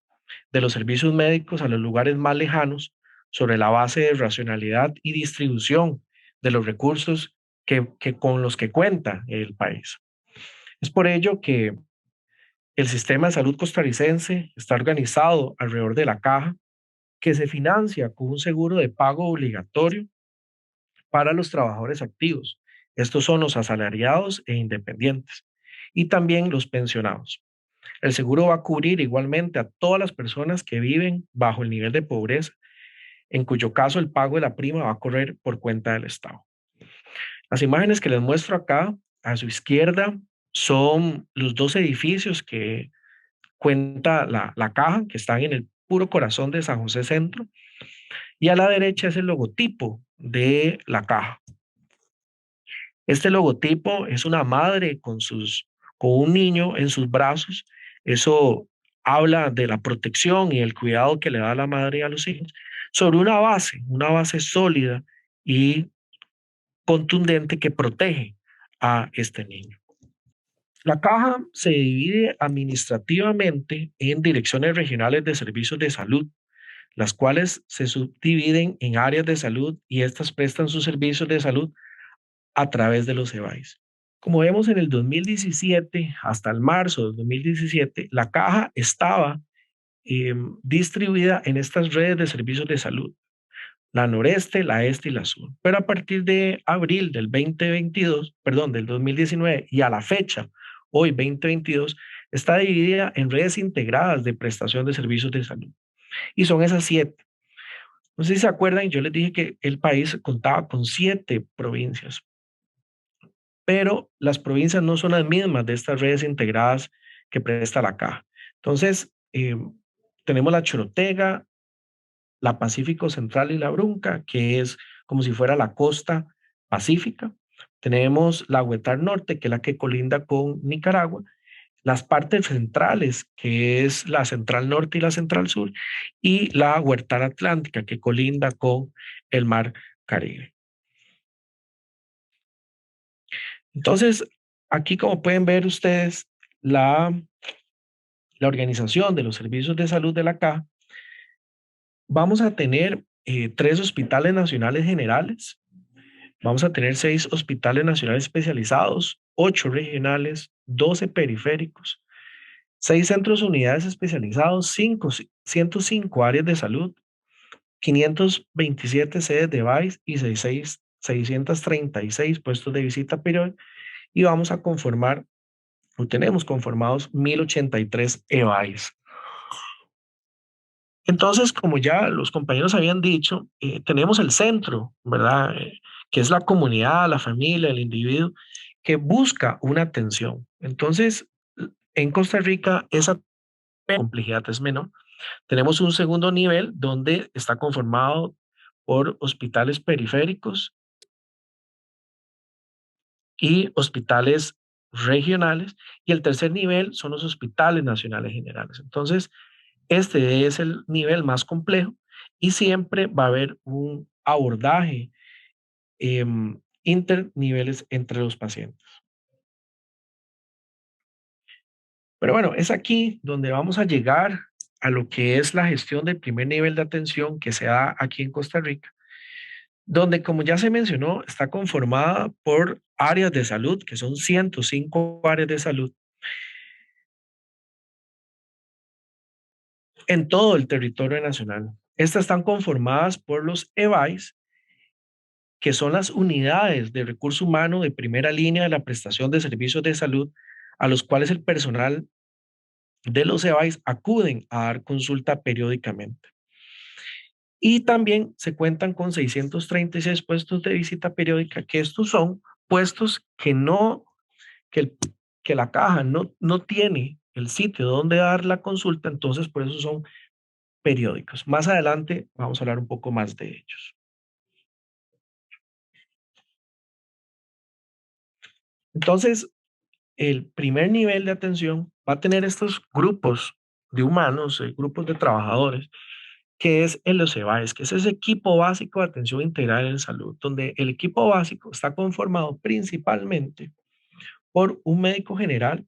de los servicios médicos a los lugares más lejanos sobre la base de racionalidad y distribución de los recursos que con los que cuenta el país. Es por ello que el sistema de salud costarricense está organizado alrededor de la Caja, que se financia con un seguro de pago obligatorio para los trabajadores activos. Estos son los asalariados e independientes y también los pensionados. El seguro va a cubrir igualmente a todas las personas que viven bajo el nivel de pobreza, en cuyo caso el pago de la prima va a correr por cuenta del Estado. Las imágenes que les muestro acá a su izquierda son los dos edificios que cuenta la Caja, que están en el puro corazón de San José Centro, y a la derecha es el logotipo de la Caja. Este logotipo es una madre con un niño en sus brazos. Eso habla de la protección y el cuidado que le da la madre a los hijos sobre una base sólida y contundente que protege a este niño. La Caja se divide administrativamente en direcciones regionales de servicios de salud, las cuales se subdividen en áreas de salud y estas prestan sus servicios de salud a través de los EBAIS. Como vemos en el 2017, hasta el marzo del 2017, la Caja estaba distribuida en estas redes de servicios de salud, la noreste, la este y la sur. Pero a partir de abril del 2022, perdón, del 2019 y a la fecha, hoy 2022, está dividida en redes integradas de prestación de servicios de salud. Y son esas 7. No sé si se acuerdan, yo les dije que el país contaba con 7 provincias, pero las provincias no son las mismas de estas redes integradas que presta la Caja. Entonces, tenemos la Chorotega, la Pacífico Central y la Brunca, que es como si fuera la costa pacífica. Tenemos la Huetar Norte, que es la que colinda con Nicaragua, las partes centrales, que es la Central Norte y la Central Sur, y la Huertar Atlántica, que colinda con el Mar Caribe. Entonces, aquí como pueden ver ustedes, la organización de los servicios de salud de la Caja, vamos a tener 3 hospitales nacionales generales, vamos a tener 6 hospitales nacionales especializados, 8 regionales, 12 periféricos, 6 centros unidades especializados, 105 áreas de salud, 527 sedes de EBAIS y 636 puestos de visita periódica, y vamos a conformar, o tenemos conformados 1083 EBAIS. Entonces, como ya los compañeros habían dicho, tenemos el centro, ¿verdad? Que es la comunidad, la familia, el individuo, que busca una atención. Entonces, en Costa Rica esa complejidad es menor. Tenemos un segundo nivel donde está conformado por hospitales periféricos y hospitales regionales, y el tercer nivel son los hospitales nacionales generales. Entonces, este es el nivel más complejo y siempre va a haber un abordaje interniveles entre los pacientes. Pero bueno, es aquí donde vamos a llegar a lo que es la gestión del primer nivel de atención que se da aquí en Costa Rica, donde, como ya se mencionó, está conformada por áreas de salud, que son 105 áreas de salud en todo el territorio nacional. Estas están conformadas por los EBAIS que son las unidades de recurso humano de primera línea de la prestación de servicios de salud, a los cuales el personal de los EBAIS acuden a dar consulta periódicamente. Y también se cuentan con 636 puestos de visita periódica, que estos son puestos que que la caja no tiene el sitio donde dar la consulta, entonces por eso son periódicos. Más adelante vamos a hablar un poco más de ellos. Entonces, el primer nivel de atención va a tener estos grupos de humanos, grupos de trabajadores, que es el OCEBAES, que es ese equipo básico de atención integral en salud, donde el equipo básico está conformado principalmente por un médico general,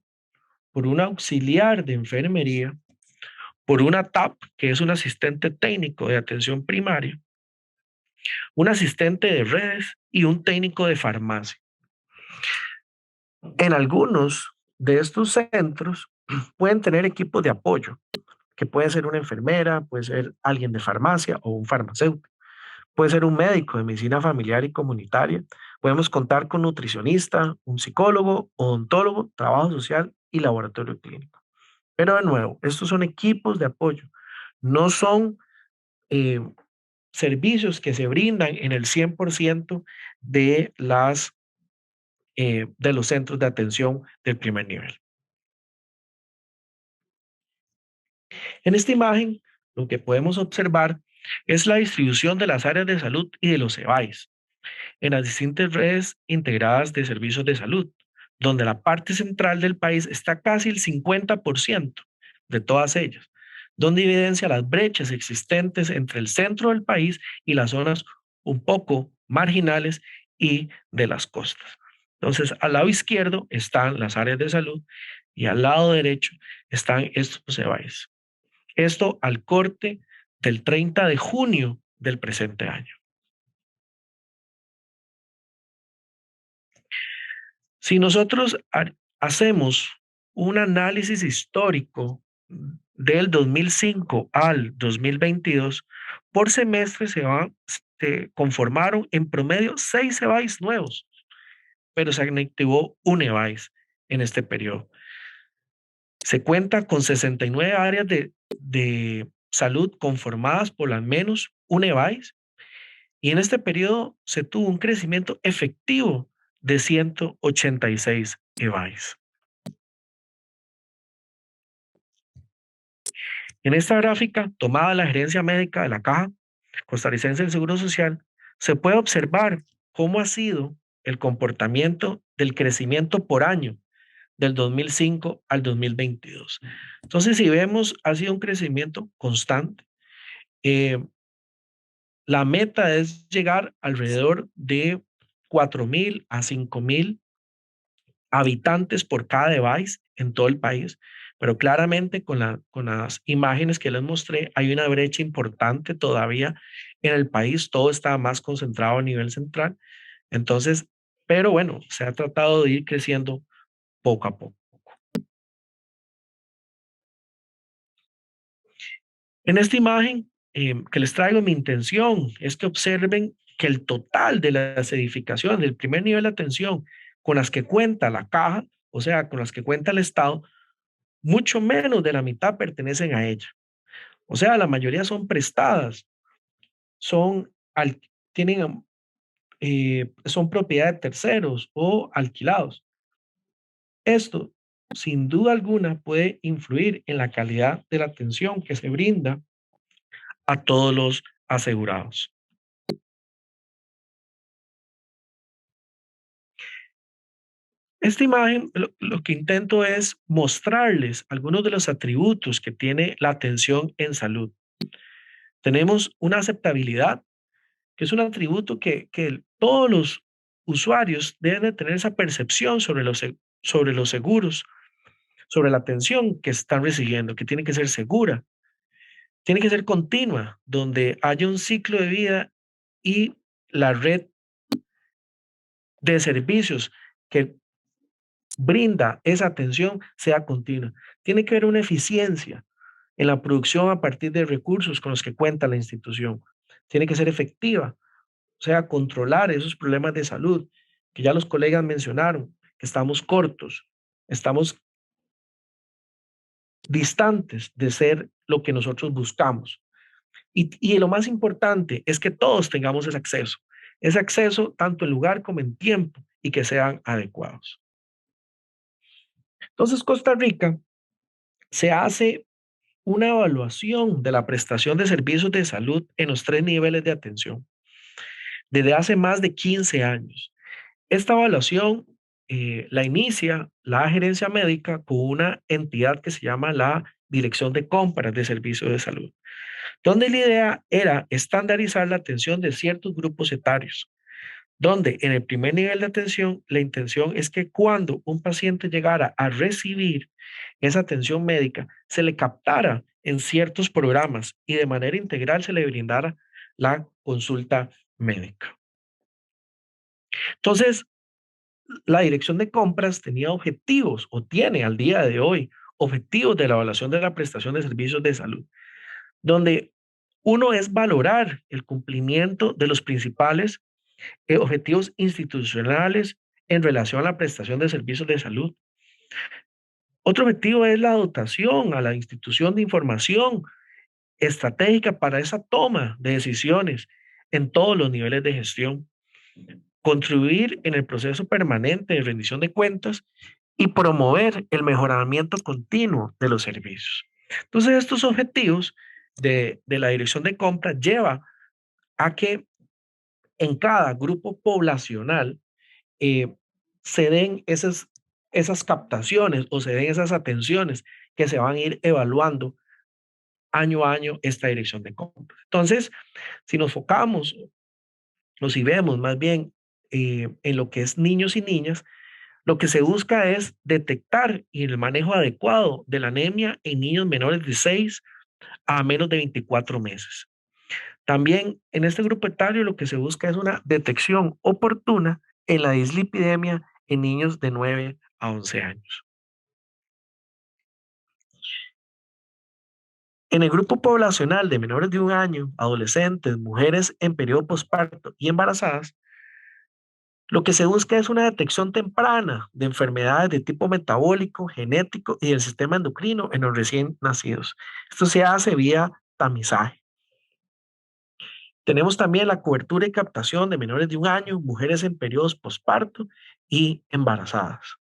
por un auxiliar de enfermería, por una TAP, que es un asistente técnico de atención primaria, un asistente de redes y un técnico de farmacia. En algunos de estos centros pueden tener equipos de apoyo, que puede ser una enfermera, puede ser alguien de farmacia o un farmacéutico, puede ser un médico de medicina familiar y comunitaria. Podemos contar con nutricionista, un psicólogo, odontólogo, trabajo social y laboratorio clínico. Pero de nuevo, estos son equipos de apoyo, no son servicios que se brindan en el 100% de de los centros de atención del primer nivel. En esta imagen, lo que podemos observar es la distribución de las áreas de salud y de los EBAIS en las distintas redes integradas de servicios de salud, donde la parte central del país está casi el 50% de todas ellas, donde evidencia las brechas existentes entre el centro del país y las zonas un poco marginales y de las costas. Entonces, al lado izquierdo están las áreas de salud y al lado derecho están estos EBAIS. Esto al corte del 30 de junio del presente año. Si nosotros hacemos un análisis histórico del 2005 al 2022, por semestre se conformaron en promedio 6 EBAIS nuevos, pero se activó un EBAIS en este periodo. Se cuenta con 69 áreas de salud conformadas por al menos un EBAIS, y en este periodo se tuvo un crecimiento efectivo de 186 EBAIS. En esta gráfica, tomada de la gerencia médica de la Caja Costarricense del Seguro Social, se puede observar cómo ha sido el comportamiento del crecimiento por año del 2005 al 2022. Entonces, si vemos, ha sido un crecimiento constante. La meta es llegar alrededor de 4,000 a 5,000 habitantes por cada device en todo el país, pero claramente con las imágenes que les mostré hay una brecha importante todavía en el país, todo está más concentrado a nivel central, entonces, pero bueno, se ha tratado de ir creciendo poco a poco. En esta imagen que les traigo, mi intención es que observen que el total de las edificaciones del primer nivel de atención con las que cuenta la caja, o sea, con las que cuenta el Estado, mucho menos de la mitad pertenecen a ella. O sea, la mayoría son prestadas, tienen, son propiedad de terceros o alquilados. Esto, sin duda alguna, puede influir en la calidad de la atención que se brinda a todos los asegurados. Esta imagen lo que intento es mostrarles algunos de los atributos que tiene la atención en salud. Tenemos una aceptabilidad, que es un atributo que todos los usuarios deben de tener esa percepción sobre los seguros, sobre la atención que están recibiendo, que tiene que ser segura, tiene que ser continua, donde haya un ciclo de vida y la red de servicios que brinda esa atención sea continua. Tiene que haber una eficiencia en la producción a partir de recursos con los que cuenta la institución. Tiene que ser efectiva o sea, controlar esos problemas de salud que ya los colegas mencionaron, que estamos cortos, estamos distantes de ser lo que nosotros buscamos. Y lo más importante es que todos tengamos ese acceso tanto en lugar como en tiempo y que sean adecuados. Entonces, Costa Rica se hace una evaluación de la prestación de servicios de salud en los 3 niveles de atención desde hace más de 15 años. Esta evaluación la inicia la gerencia médica con una entidad que se llama la Dirección de Compras de Servicios de Salud, donde la idea era estandarizar la atención de ciertos grupos etarios, donde en el primer nivel de atención la intención es que cuando un paciente llegara a recibir esa atención médica, se le captara en ciertos programas y de manera integral se le brindara la consulta médica. Entonces, la dirección de compras tenía objetivos o tiene al día de hoy objetivos de la evaluación de la prestación de servicios de salud, donde uno es valorar el cumplimiento de los principales objetivos institucionales en relación a la prestación de servicios de salud. Otro objetivo es la dotación a la institución de información estratégica para esa toma de decisiones en todos los niveles de gestión, contribuir en el proceso permanente de rendición de cuentas y promover el mejoramiento continuo de los servicios. Entonces, estos objetivos de la dirección de compra lleva a que en cada grupo poblacional se den esas captaciones o se den esas atenciones que se van a ir evaluando año a año esta dirección de compras. Entonces, si nos focamos o si vemos más bien en lo que es niños y niñas, lo que se busca es detectar y el manejo adecuado de la anemia en niños menores de 6 a menos de 24 meses. También en este grupo etario lo que se busca es una detección oportuna en la dislipidemia en niños de 9 a 11 años. En el grupo poblacional de menores de 1 año, adolescentes, mujeres en periodo posparto y embarazadas, lo que se busca es una detección temprana de enfermedades de tipo metabólico, genético y del sistema endocrino en los recién nacidos. Esto se hace vía tamizaje. Tenemos también la cobertura y captación de menores de 1 año, mujeres en periodos posparto y embarazadas.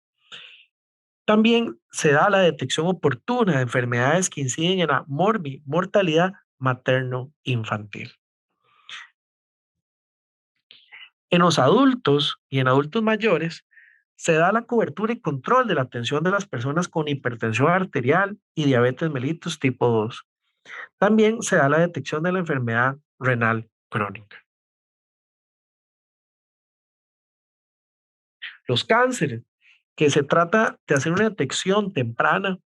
También se da la detección oportuna de enfermedades que inciden en la mortalidad materno-infantil. En los adultos y en adultos mayores se da la cobertura y control de la atención de las personas con hipertensión arterial y diabetes mellitus tipo 2. También se da la detección de la enfermedad renal crónica. Los cánceres, que se trata de hacer una detección temprana,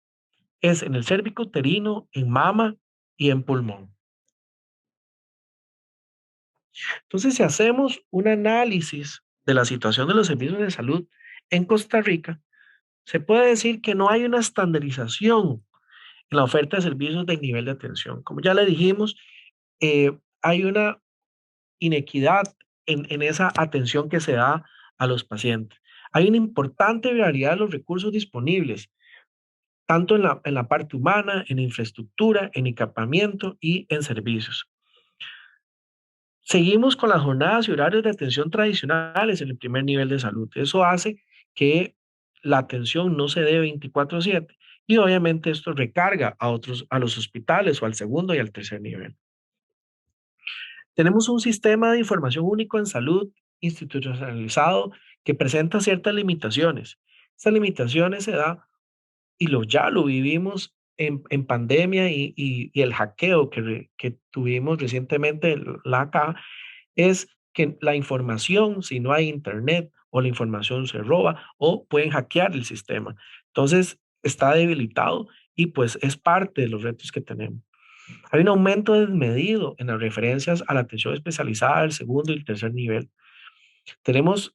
es en el cérvico uterino, en mama y en pulmón. Entonces, si hacemos un análisis de la situación de los servicios de salud en Costa Rica, se puede decir que no hay una estandarización en la oferta de servicios del nivel de atención. Como ya le dijimos, hay una inequidad en esa atención que se da a los pacientes. Hay una importante variabilidad de los recursos disponibles, tanto en la parte humana, en infraestructura, en equipamiento y en servicios. Seguimos con las jornadas y horarios de atención tradicionales en el primer nivel de salud. Eso hace que la atención no se dé 24/7 y obviamente esto recarga a los hospitales o al segundo y al tercer nivel. Tenemos un sistema de información único en salud institucionalizado que presenta ciertas limitaciones. Estas limitaciones se dan y ya lo vivimos en pandemia y el hackeo que tuvimos recientemente, la ACA, es que la información, si no hay internet o la información se roba o pueden hackear el sistema. Entonces está debilitado y pues es parte de los retos que tenemos. Hay un aumento desmedido en las referencias a la atención especializada del segundo y el tercer nivel. Tenemos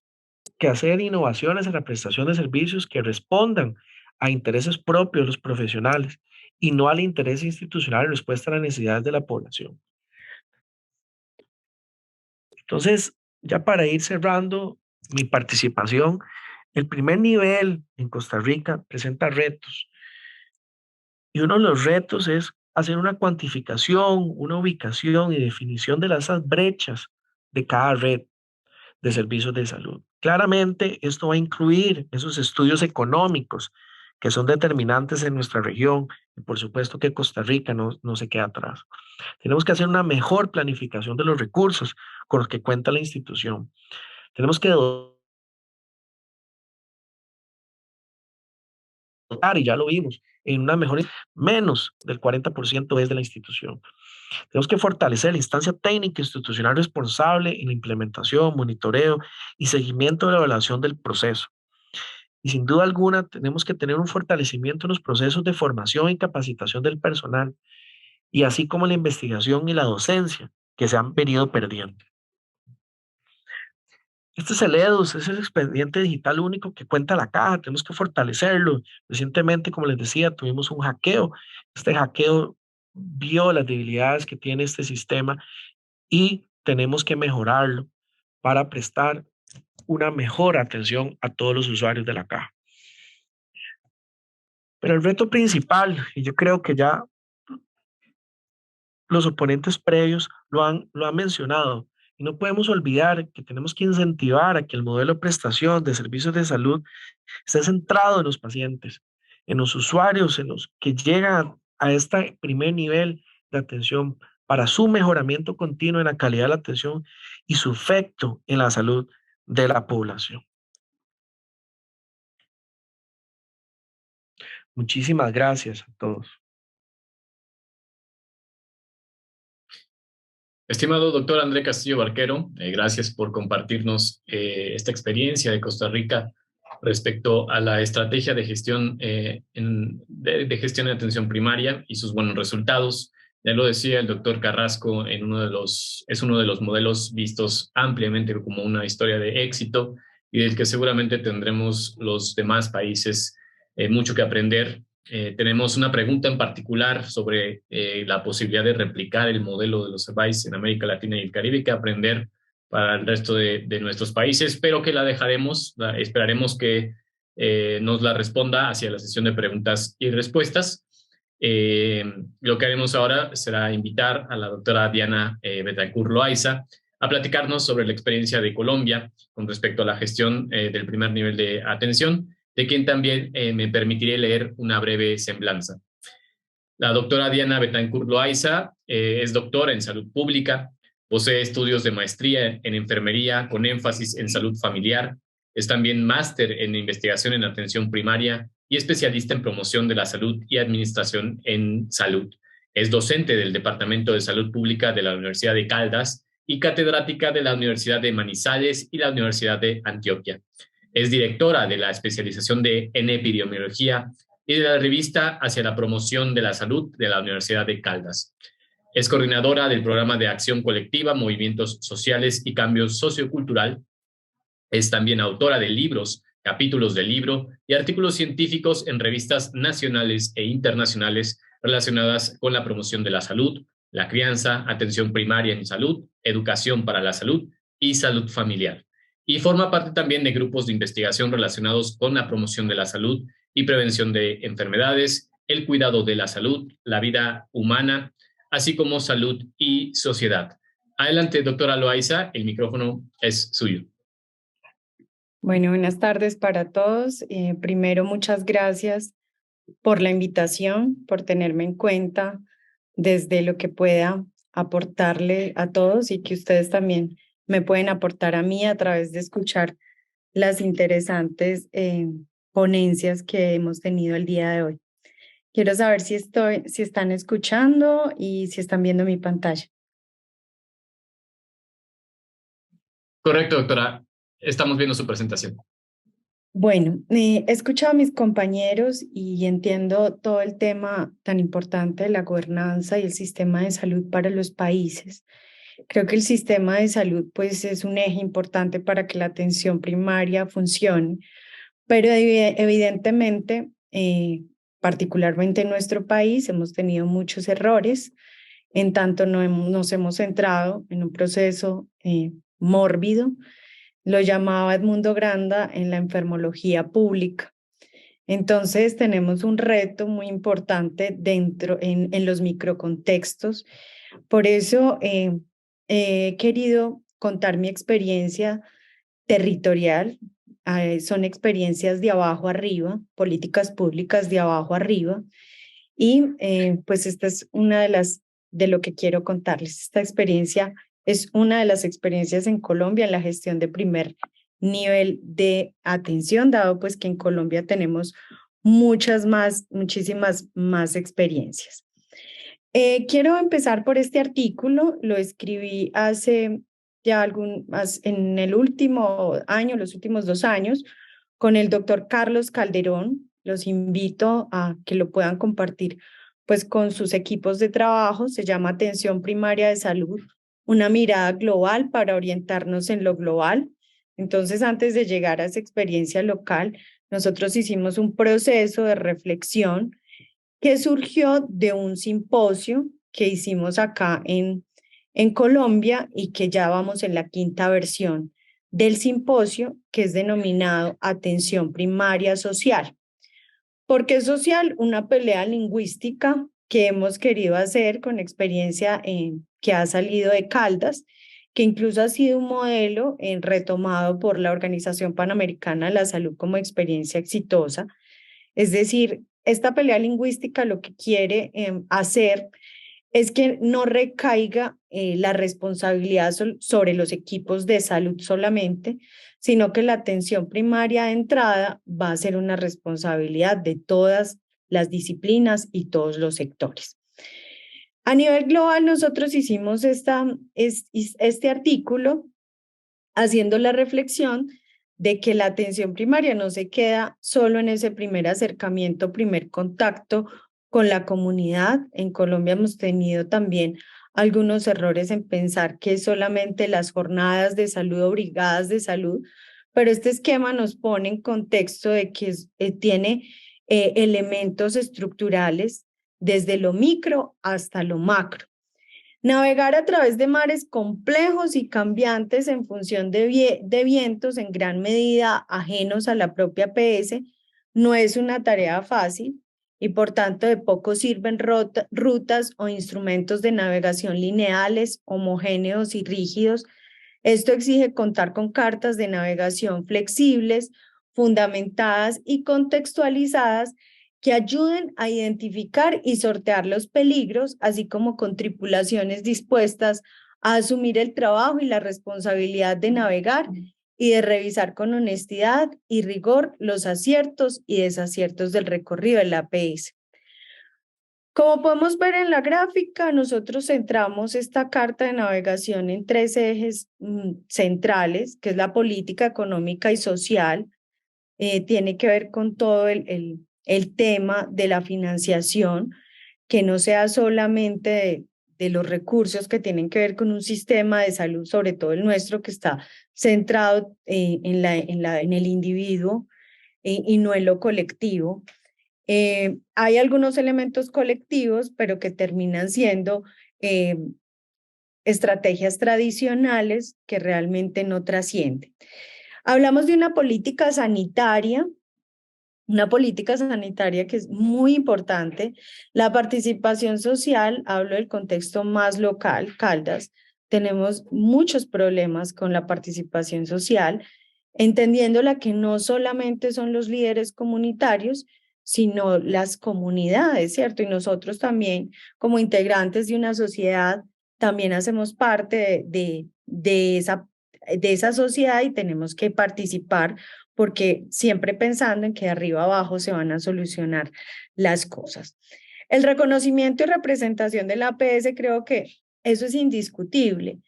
que hacer innovaciones en la prestación de servicios que respondan a intereses propios de los profesionales y no al interés institucional en respuesta a las necesidades de la población. Entonces, Ya para ir cerrando mi participación, el primer nivel en Costa Rica presenta retos. Y uno de los retos es hacer una cuantificación, una ubicación y definición de esas brechas de cada red de servicios de salud. Claramente, esto va a incluir esos estudios económicos que son determinantes en nuestra región y por supuesto que Costa Rica no se queda atrás. Tenemos que hacer una mejor planificación de los recursos con los que cuenta la institución. Tenemos que dotar, y ya lo vimos, en una mejor, menos del 40% es de la institución. Tenemos que fortalecer la instancia técnica institucional responsable en la implementación, monitoreo y seguimiento de la evaluación del proceso. Y sin duda alguna tenemos que tener un fortalecimiento en los procesos de formación y capacitación del personal, y así como la investigación y la docencia que se han venido perdiendo. Este es el EDUS, es el expediente digital único que cuenta la caja, tenemos que fortalecerlo. Recientemente, como les decía, tuvimos un hackeo. Este hackeo vio las debilidades que tiene este sistema y tenemos que mejorarlo para prestar una mejor atención a todos los usuarios de la caja. Pero el reto principal, y yo creo que ya los oponentes previos lo han mencionado, y no podemos olvidar que tenemos que incentivar a que el modelo de prestación de servicios de salud esté centrado en los pacientes, en los usuarios, en los que llegan a este primer nivel de atención para su mejoramiento continuo en la calidad de la atención y su efecto en la salud de la población. Muchísimas gracias a todos. Estimado doctor André Castillo Barquero, gracias por compartirnos esta experiencia de Costa Rica respecto a la estrategia de gestión, de gestión de atención primaria y sus buenos resultados. Ya lo decía el doctor Carrasco, es uno de los modelos vistos ampliamente como una historia de éxito y del que seguramente tendremos los demás países mucho que aprender. Tenemos una pregunta en particular sobre la posibilidad de replicar el modelo de los CEBAIS en América Latina y el Caribe, que aprender para el resto de nuestros países, pero que la dejaremos, esperaremos que nos la responda hacia la sesión de preguntas y respuestas. Lo que haremos ahora será invitar a la doctora Diana Betancourt Loaiza a platicarnos sobre la experiencia de Colombia con respecto a la gestión del primer nivel de atención, de quien también me permitiré leer una breve semblanza. La doctora Diana Betancourt Loaiza es doctora en salud pública, posee estudios de maestría en enfermería con énfasis en salud familiar, es también máster en investigación en atención primaria y especialista en promoción de la salud y administración en salud. Es docente del Departamento de Salud Pública de la Universidad de Caldas y catedrática de la Universidad de Manizales y la Universidad de Antioquia. Es directora de la especialización en epidemiología y de la revista Hacia la Promoción de la Salud de la Universidad de Caldas. Es coordinadora del programa de acción colectiva, movimientos sociales y cambio sociocultural. Es también autora de libros, capítulos de libro y artículos científicos en revistas nacionales e internacionales relacionadas con la promoción de la salud, la crianza, atención primaria en salud, educación para la salud y salud familiar. Y forma parte también de grupos de investigación relacionados con la promoción de la salud y prevención de enfermedades, el cuidado de la salud, la vida humana, así como salud y sociedad. Adelante, doctora Loaiza, el micrófono es suyo. Bueno, buenas tardes para todos. Primero, muchas gracias por la invitación, por tenerme en cuenta desde lo que pueda aportarle a todos y que ustedes también me pueden aportar a mí a través de escuchar las interesantes ponencias que hemos tenido el día de hoy. Quiero saber si están escuchando y si están viendo mi pantalla. Correcto, doctora. Estamos viendo su presentación. Bueno, he escuchado a mis compañeros y entiendo todo el tema tan importante de la gobernanza y el sistema de salud para los países. Creo que el sistema de salud pues, es un eje importante para que la atención primaria funcione, pero evidentemente, particularmente en nuestro país, hemos tenido muchos errores, en tanto nos hemos centrado en un proceso mórbido. Lo llamaba Edmundo Granda en la enfermología pública. Entonces tenemos un reto muy importante dentro en los microcontextos. Por eso he querido contar mi experiencia territorial. Son experiencias de abajo arriba, políticas públicas de abajo arriba. Y pues esta es una de lo que quiero contarles. Esta experiencia es una de las experiencias en Colombia en la gestión de primer nivel de atención, dado pues que en Colombia tenemos muchísimas más experiencias. Quiero empezar por este artículo. Lo escribí hace ya en el último año, los últimos 2 años, con el doctor Carlos Calderón. Los invito a que lo puedan compartir pues con sus equipos de trabajo. Se llama Atención Primaria de Salud, una mirada global para orientarnos en lo global. Entonces, antes de llegar a esa experiencia local, nosotros hicimos un proceso de reflexión que surgió de un simposio que hicimos acá en Colombia y que ya vamos en la 5ª versión del simposio, que es denominado Atención Primaria Social. ¿Por qué social? Una pelea lingüística que hemos querido hacer con experiencia que ha salido de Caldas, que incluso ha sido un modelo retomado por la Organización Panamericana de la Salud como experiencia exitosa. Es decir, esta pelea lingüística lo que quiere hacer es que no recaiga la responsabilidad sobre los equipos de salud solamente, sino que la atención primaria de entrada va a ser una responsabilidad de todas las disciplinas y todos los sectores. A nivel global, nosotros hicimos este artículo haciendo la reflexión de que la atención primaria no se queda solo en ese primer acercamiento, primer contacto con la comunidad. En Colombia hemos tenido también algunos errores en pensar que solamente las jornadas de salud o brigadas de salud, pero este esquema nos pone en contexto de que tiene elementos estructurales desde lo micro hasta lo macro. Navegar a través de mares complejos y cambiantes en función de vientos en gran medida ajenos a la propia PS no es una tarea fácil y por tanto de poco sirven rutas o instrumentos de navegación lineales, homogéneos y rígidos. Esto exige contar con cartas de navegación flexibles, fundamentadas y contextualizadas que ayuden a identificar y sortear los peligros, así como con tripulaciones dispuestas a asumir el trabajo y la responsabilidad de navegar y de revisar con honestidad y rigor los aciertos y desaciertos del recorrido de la APS. Como podemos ver en la gráfica, nosotros centramos esta carta de navegación en 3 ejes centrales, que es la política económica y social. Tiene que ver con todo el tema de la financiación, que no sea solamente de los recursos que tienen que ver con un sistema de salud, sobre todo el nuestro, que está centrado en el individuo y no en lo colectivo. Hay algunos elementos colectivos, pero que terminan siendo estrategias tradicionales que realmente no trascienden. Hablamos de una política sanitaria que es muy importante. La participación social, hablo del contexto más local, Caldas, tenemos muchos problemas con la participación social, entendiéndola que no solamente son los líderes comunitarios, sino las comunidades, ¿cierto? Y nosotros también, como integrantes de una sociedad, también hacemos parte de esa sociedad y tenemos que participar, porque siempre pensando en que de arriba abajo se van a solucionar las cosas. El reconocimiento y representación de la APS, creo que eso es indiscutible.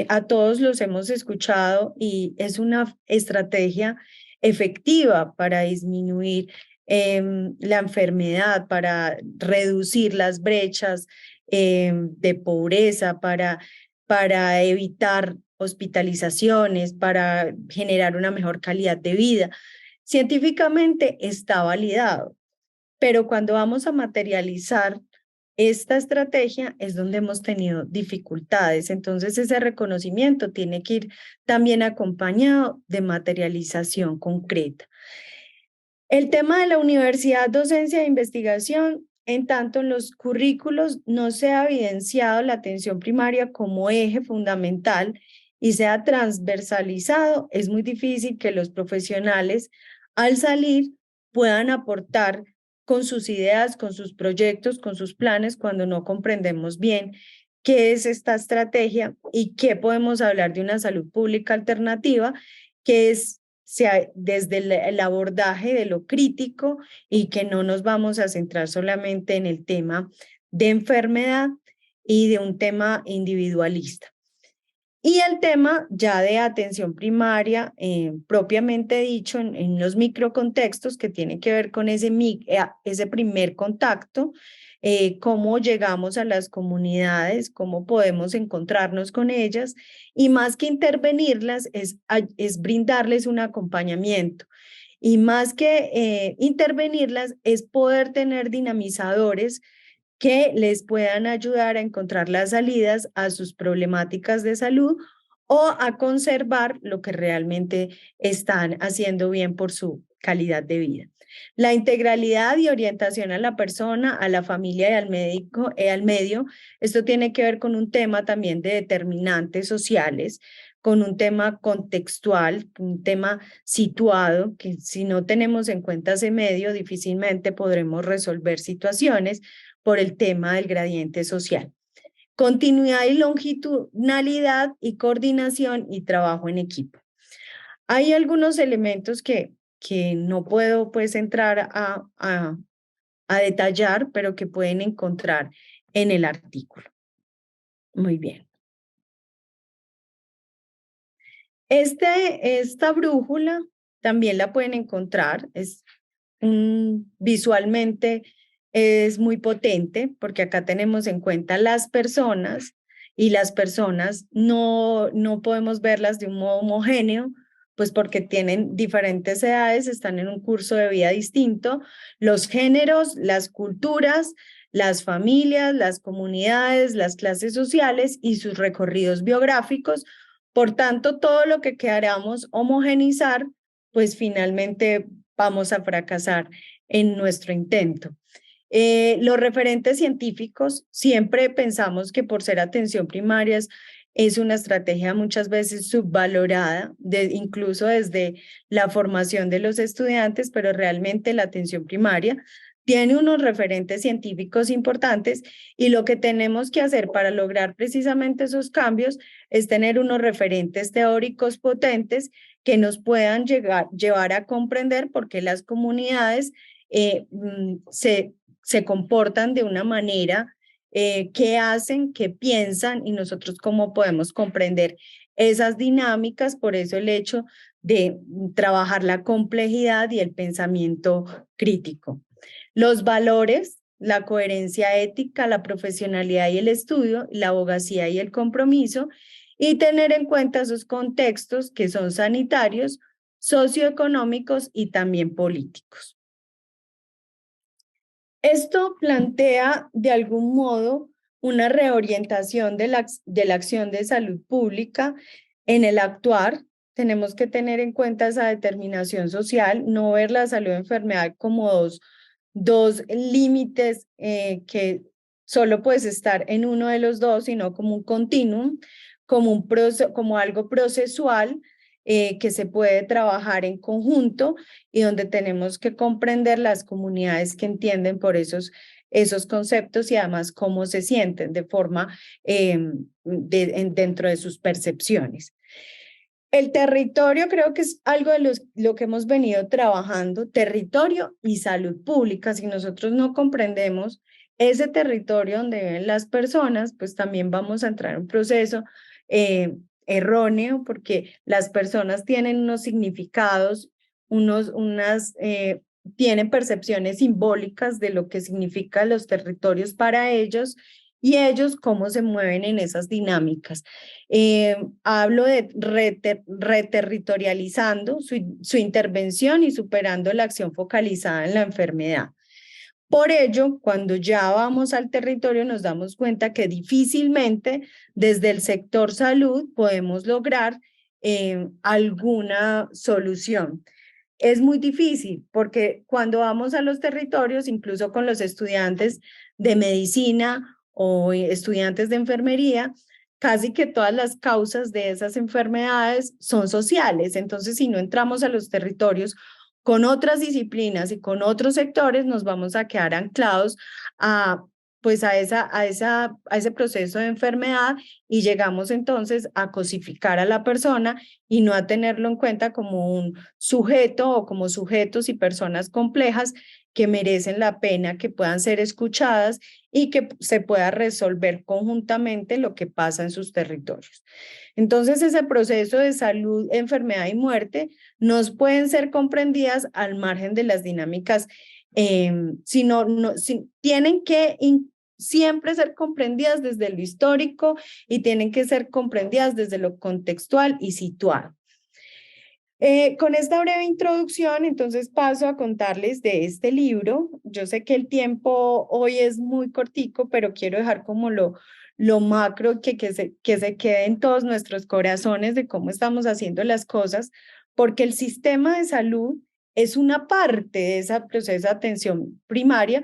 A todos los hemos escuchado y es una estrategia efectiva para disminuir la enfermedad, para reducir las brechas de pobreza, para evitar hospitalizaciones, para generar una mejor calidad de vida. Científicamente está validado, pero cuando vamos a materializar esta estrategia es donde hemos tenido dificultades. Entonces, ese reconocimiento tiene que ir también acompañado de materialización concreta. El tema de la universidad, docencia e investigación, en tanto en los currículos no se ha evidenciado la atención primaria como eje fundamental y sea transversalizado, es muy difícil que los profesionales al salir puedan aportar con sus ideas, con sus proyectos, con sus planes, cuando no comprendemos bien qué es esta estrategia y qué podemos hablar de una salud pública alternativa, que es desde el abordaje de lo crítico y que no nos vamos a centrar solamente en el tema de enfermedad y de un tema individualista. Y el tema ya de atención primaria, propiamente dicho, en los microcontextos que tiene que ver con ese primer contacto, cómo llegamos a las comunidades, cómo podemos encontrarnos con ellas, y más que intervenirlas, es brindarles un acompañamiento. Y más que intervenirlas, es poder tener dinamizadores que les puedan ayudar a encontrar las salidas a sus problemáticas de salud o a conservar lo que realmente están haciendo bien por su calidad de vida. La integralidad y orientación a la persona, a la familia y al médico, al medio, esto tiene que ver con un tema también de determinantes sociales, con un tema contextual, un tema situado, que si no tenemos en cuenta ese medio, difícilmente podremos resolver situaciones por el tema del gradiente social. Continuidad y longitudinalidad y coordinación y trabajo en equipo. Hay algunos elementos que no puedo pues entrar a detallar, pero que pueden encontrar en el artículo. Muy bien. Esta brújula también la pueden encontrar, visualmente es muy potente porque acá tenemos en cuenta las personas y las personas no podemos verlas de un modo homogéneo, pues porque tienen diferentes edades, están en un curso de vida distinto, los géneros, las culturas, las familias, las comunidades, las clases sociales y sus recorridos biográficos. Por tanto, todo lo que queramos homogenizar, pues finalmente vamos a fracasar en nuestro intento. Los referentes científicos, siempre pensamos que por ser atención primaria es una estrategia muchas veces subvalorada, incluso desde la formación de los estudiantes, pero realmente la atención primaria tiene unos referentes científicos importantes y lo que tenemos que hacer para lograr precisamente esos cambios es tener unos referentes teóricos potentes que nos puedan llevar a comprender por qué las comunidades se comportan de una manera, qué hacen, qué piensan y nosotros cómo podemos comprender esas dinámicas. Por eso el hecho de trabajar la complejidad y el pensamiento crítico. Los valores, la coherencia ética, la profesionalidad y el estudio, la abogacía y el compromiso, y tener en cuenta esos contextos que son sanitarios, socioeconómicos y también políticos. Esto plantea de algún modo una reorientación de la acción de salud pública en el actuar. Tenemos que tener en cuenta esa determinación social, no ver la salud y enfermedad como dos límites que solo puedes estar en uno de los dos, sino como un continuum, como algo procesual que se puede trabajar en conjunto y donde tenemos que comprender las comunidades que entienden por esos conceptos y además cómo se sienten de forma dentro de sus percepciones. El territorio creo que es algo de lo que hemos venido trabajando, territorio y salud pública. Si nosotros no comprendemos ese territorio donde viven las personas, pues también vamos a entrar en un proceso erróneo, porque las personas tienen unos significados, tienen percepciones simbólicas de lo que significan los territorios para ellos y ellos cómo se mueven en esas dinámicas. Hablo de reterritorializando su intervención y superando la acción focalizada en la enfermedad. Por ello, cuando ya vamos al territorio, nos damos cuenta que difícilmente desde el sector salud podemos lograr alguna solución. Es muy difícil porque cuando vamos a los territorios, incluso con los estudiantes de medicina o estudiantes de enfermería, casi que todas las causas de esas enfermedades son sociales. Entonces, si no entramos a los territorios con otras disciplinas y con otros sectores, nos vamos a quedar anclados a, pues a ese proceso de enfermedad y llegamos entonces a cosificar a la persona y no a tenerlo en cuenta como un sujeto o como sujetos y personas complejas que merecen la pena, que puedan ser escuchadas y que se pueda resolver conjuntamente lo que pasa en sus territorios. Entonces, ese proceso de salud, enfermedad y muerte nos pueden ser comprendidas al margen de las dinámicas, tienen que siempre ser comprendidas desde lo histórico y tienen que ser comprendidas desde lo contextual y situado. Con esta breve introducción, entonces paso a contarles de este libro. Yo sé que el tiempo hoy es muy cortico, pero quiero dejar como lo macro que se quede en todos nuestros corazones de cómo estamos haciendo las cosas, porque el sistema de salud es una parte de ese proceso de atención primaria,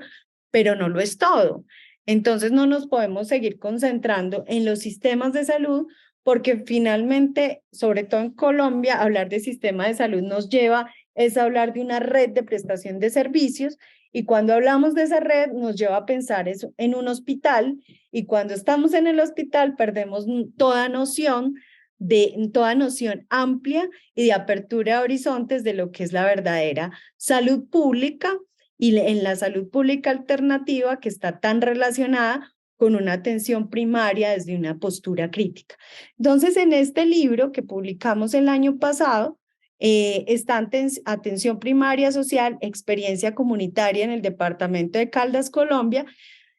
pero no lo es todo. Entonces no nos podemos seguir concentrando en los sistemas de salud, porque finalmente, sobre todo en Colombia, hablar de sistema de salud nos lleva es hablar de una red de prestación de servicios, y cuando hablamos de esa red nos lleva a pensar eso en un hospital, y cuando estamos en el hospital perdemos toda noción amplia y de apertura de horizontes de lo que es la verdadera salud pública, y en la salud pública alternativa que está tan relacionada con una atención primaria desde una postura crítica. Entonces, en este libro que publicamos el año pasado, está Atención Primaria Social, Experiencia Comunitaria en el Departamento de Caldas, Colombia.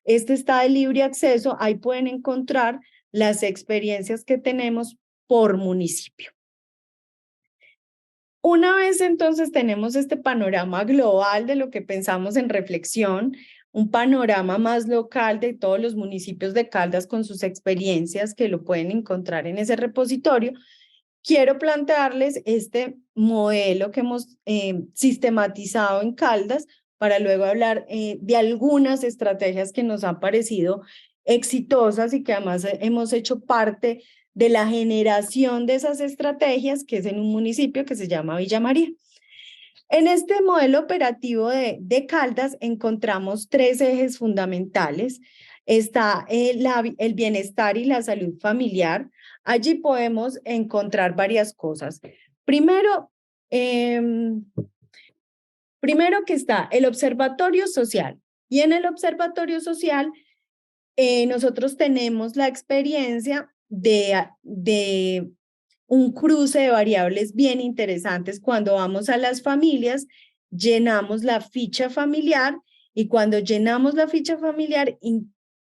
Este está de libre acceso, ahí pueden encontrar las experiencias que tenemos por municipio. Una vez entonces tenemos este panorama global de lo que pensamos en reflexión, un panorama más local de todos los municipios de Caldas con sus experiencias que lo pueden encontrar en ese repositorio, quiero plantearles este modelo que hemos sistematizado en Caldas para luego hablar de algunas estrategias que nos han parecido exitosas y que además hemos hecho parte de la generación de esas estrategias, que es en un municipio que se llama Villa María. En este modelo operativo de Caldas encontramos 3 ejes fundamentales. Está el bienestar y la salud familiar. Allí podemos encontrar varias cosas. Primero que está el observatorio social. Y en el observatorio social nosotros tenemos la experiencia de un cruce de variables bien interesantes. Cuando vamos a las familias, llenamos la ficha familiar, y cuando llenamos la ficha familiar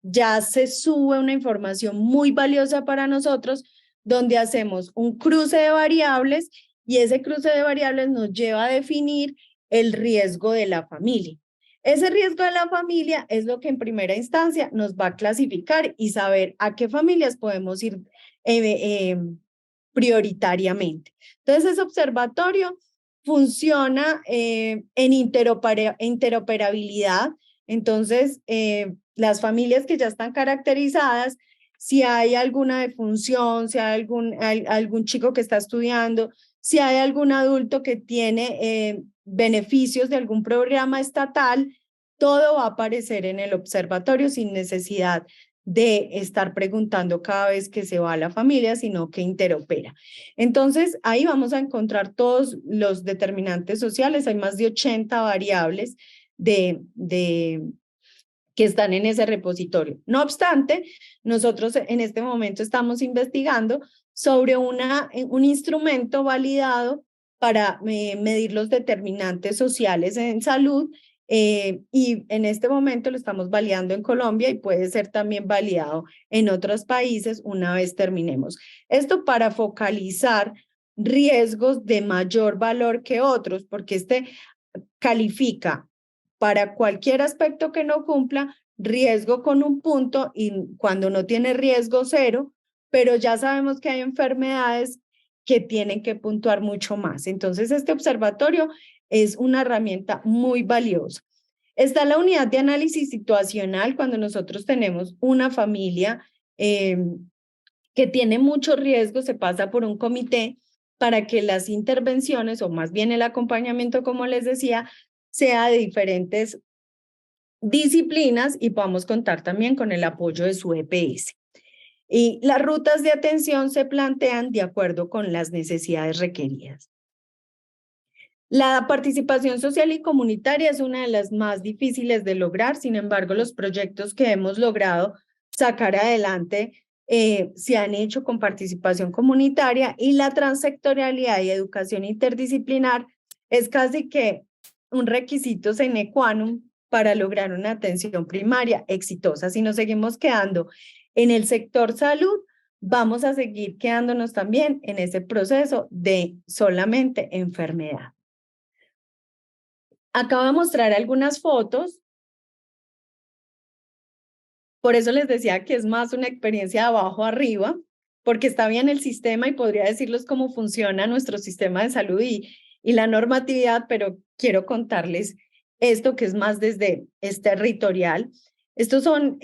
ya se sube una información muy valiosa para nosotros, donde hacemos un cruce de variables, y ese cruce de variables nos lleva a definir el riesgo de la familia. Ese riesgo de la familia es lo que en primera instancia nos va a clasificar y saber a qué familias podemos ir prioritariamente. Entonces, ese observatorio funciona en interoperabilidad. Entonces, las familias que ya están caracterizadas, si hay alguna defunción, si hay algún chico que está estudiando, si hay algún adulto que tiene beneficios de algún programa estatal, todo va a aparecer en el observatorio sin necesidad de estar preguntando cada vez que se va a la familia, sino que interopera. Entonces, ahí vamos a encontrar todos los determinantes sociales. Hay más de 80 variables que están en ese repositorio. No obstante, nosotros en este momento estamos investigando sobre un instrumento validado para medir los determinantes sociales en salud, y en este momento lo estamos validando en Colombia y puede ser también validado en otros países una vez terminemos. Esto para focalizar riesgos de mayor valor que otros, porque este califica para cualquier aspecto que no cumpla, riesgo con un punto y cuando no tiene riesgo 0, pero ya sabemos que hay enfermedades que tienen que puntuar mucho más. Entonces, este observatorio es una herramienta muy valiosa. Está la unidad de análisis situacional cuando nosotros tenemos una familia que tiene mucho riesgo, se pasa por un comité para que las intervenciones, o más bien el acompañamiento, como les decía, sea de diferentes disciplinas y podamos contar también con el apoyo de su EPS. Y las rutas de atención se plantean de acuerdo con las necesidades requeridas. La participación social y comunitaria es una de las más difíciles de lograr, sin embargo, los proyectos que hemos logrado sacar adelante se han hecho con participación comunitaria y la transsectorialidad y educación interdisciplinar es casi que un requisito sine qua non para lograr una atención primaria exitosa. Si nos seguimos quedando en el sector salud, vamos a seguir quedándonos también en ese proceso de solamente enfermedad. Acabo de mostrar algunas fotos. Por eso les decía que es más una experiencia de abajo arriba, porque está bien el sistema y podría decirles cómo funciona nuestro sistema de salud y la normatividad, pero quiero contarles esto que es más desde territorial. Estos son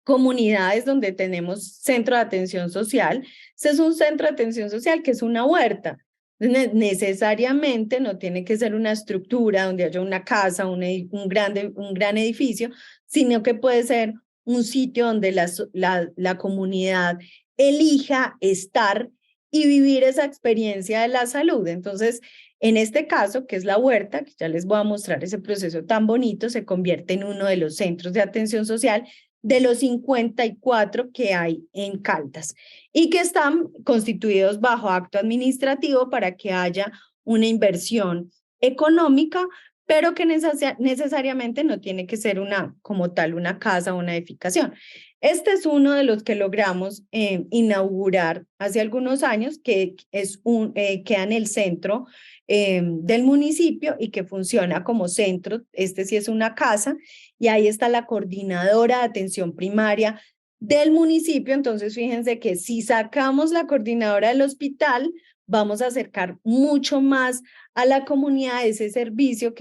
comunidades donde tenemos centro de atención social. Este es un centro de atención social que es una huerta. Necesariamente no tiene que ser una estructura donde haya una casa, un gran edificio, sino que puede ser un sitio donde la comunidad elija estar y vivir esa experiencia de la salud. Entonces, en este caso, que es la huerta, que ya les voy a mostrar ese proceso tan bonito, se convierte en uno de los centros de atención social de los 54 que hay en Caldas y que están constituidos bajo acto administrativo para que haya una inversión económica, pero que necesariamente no tiene que ser como tal una casa o una edificación. Este es uno de los que logramos inaugurar hace algunos años, que queda en el centro del municipio y que funciona como centro. Este sí es una casa y ahí está la coordinadora de atención primaria del municipio. Entonces, fíjense que si sacamos la coordinadora del hospital, vamos a acercar mucho más a la comunidad ese servicio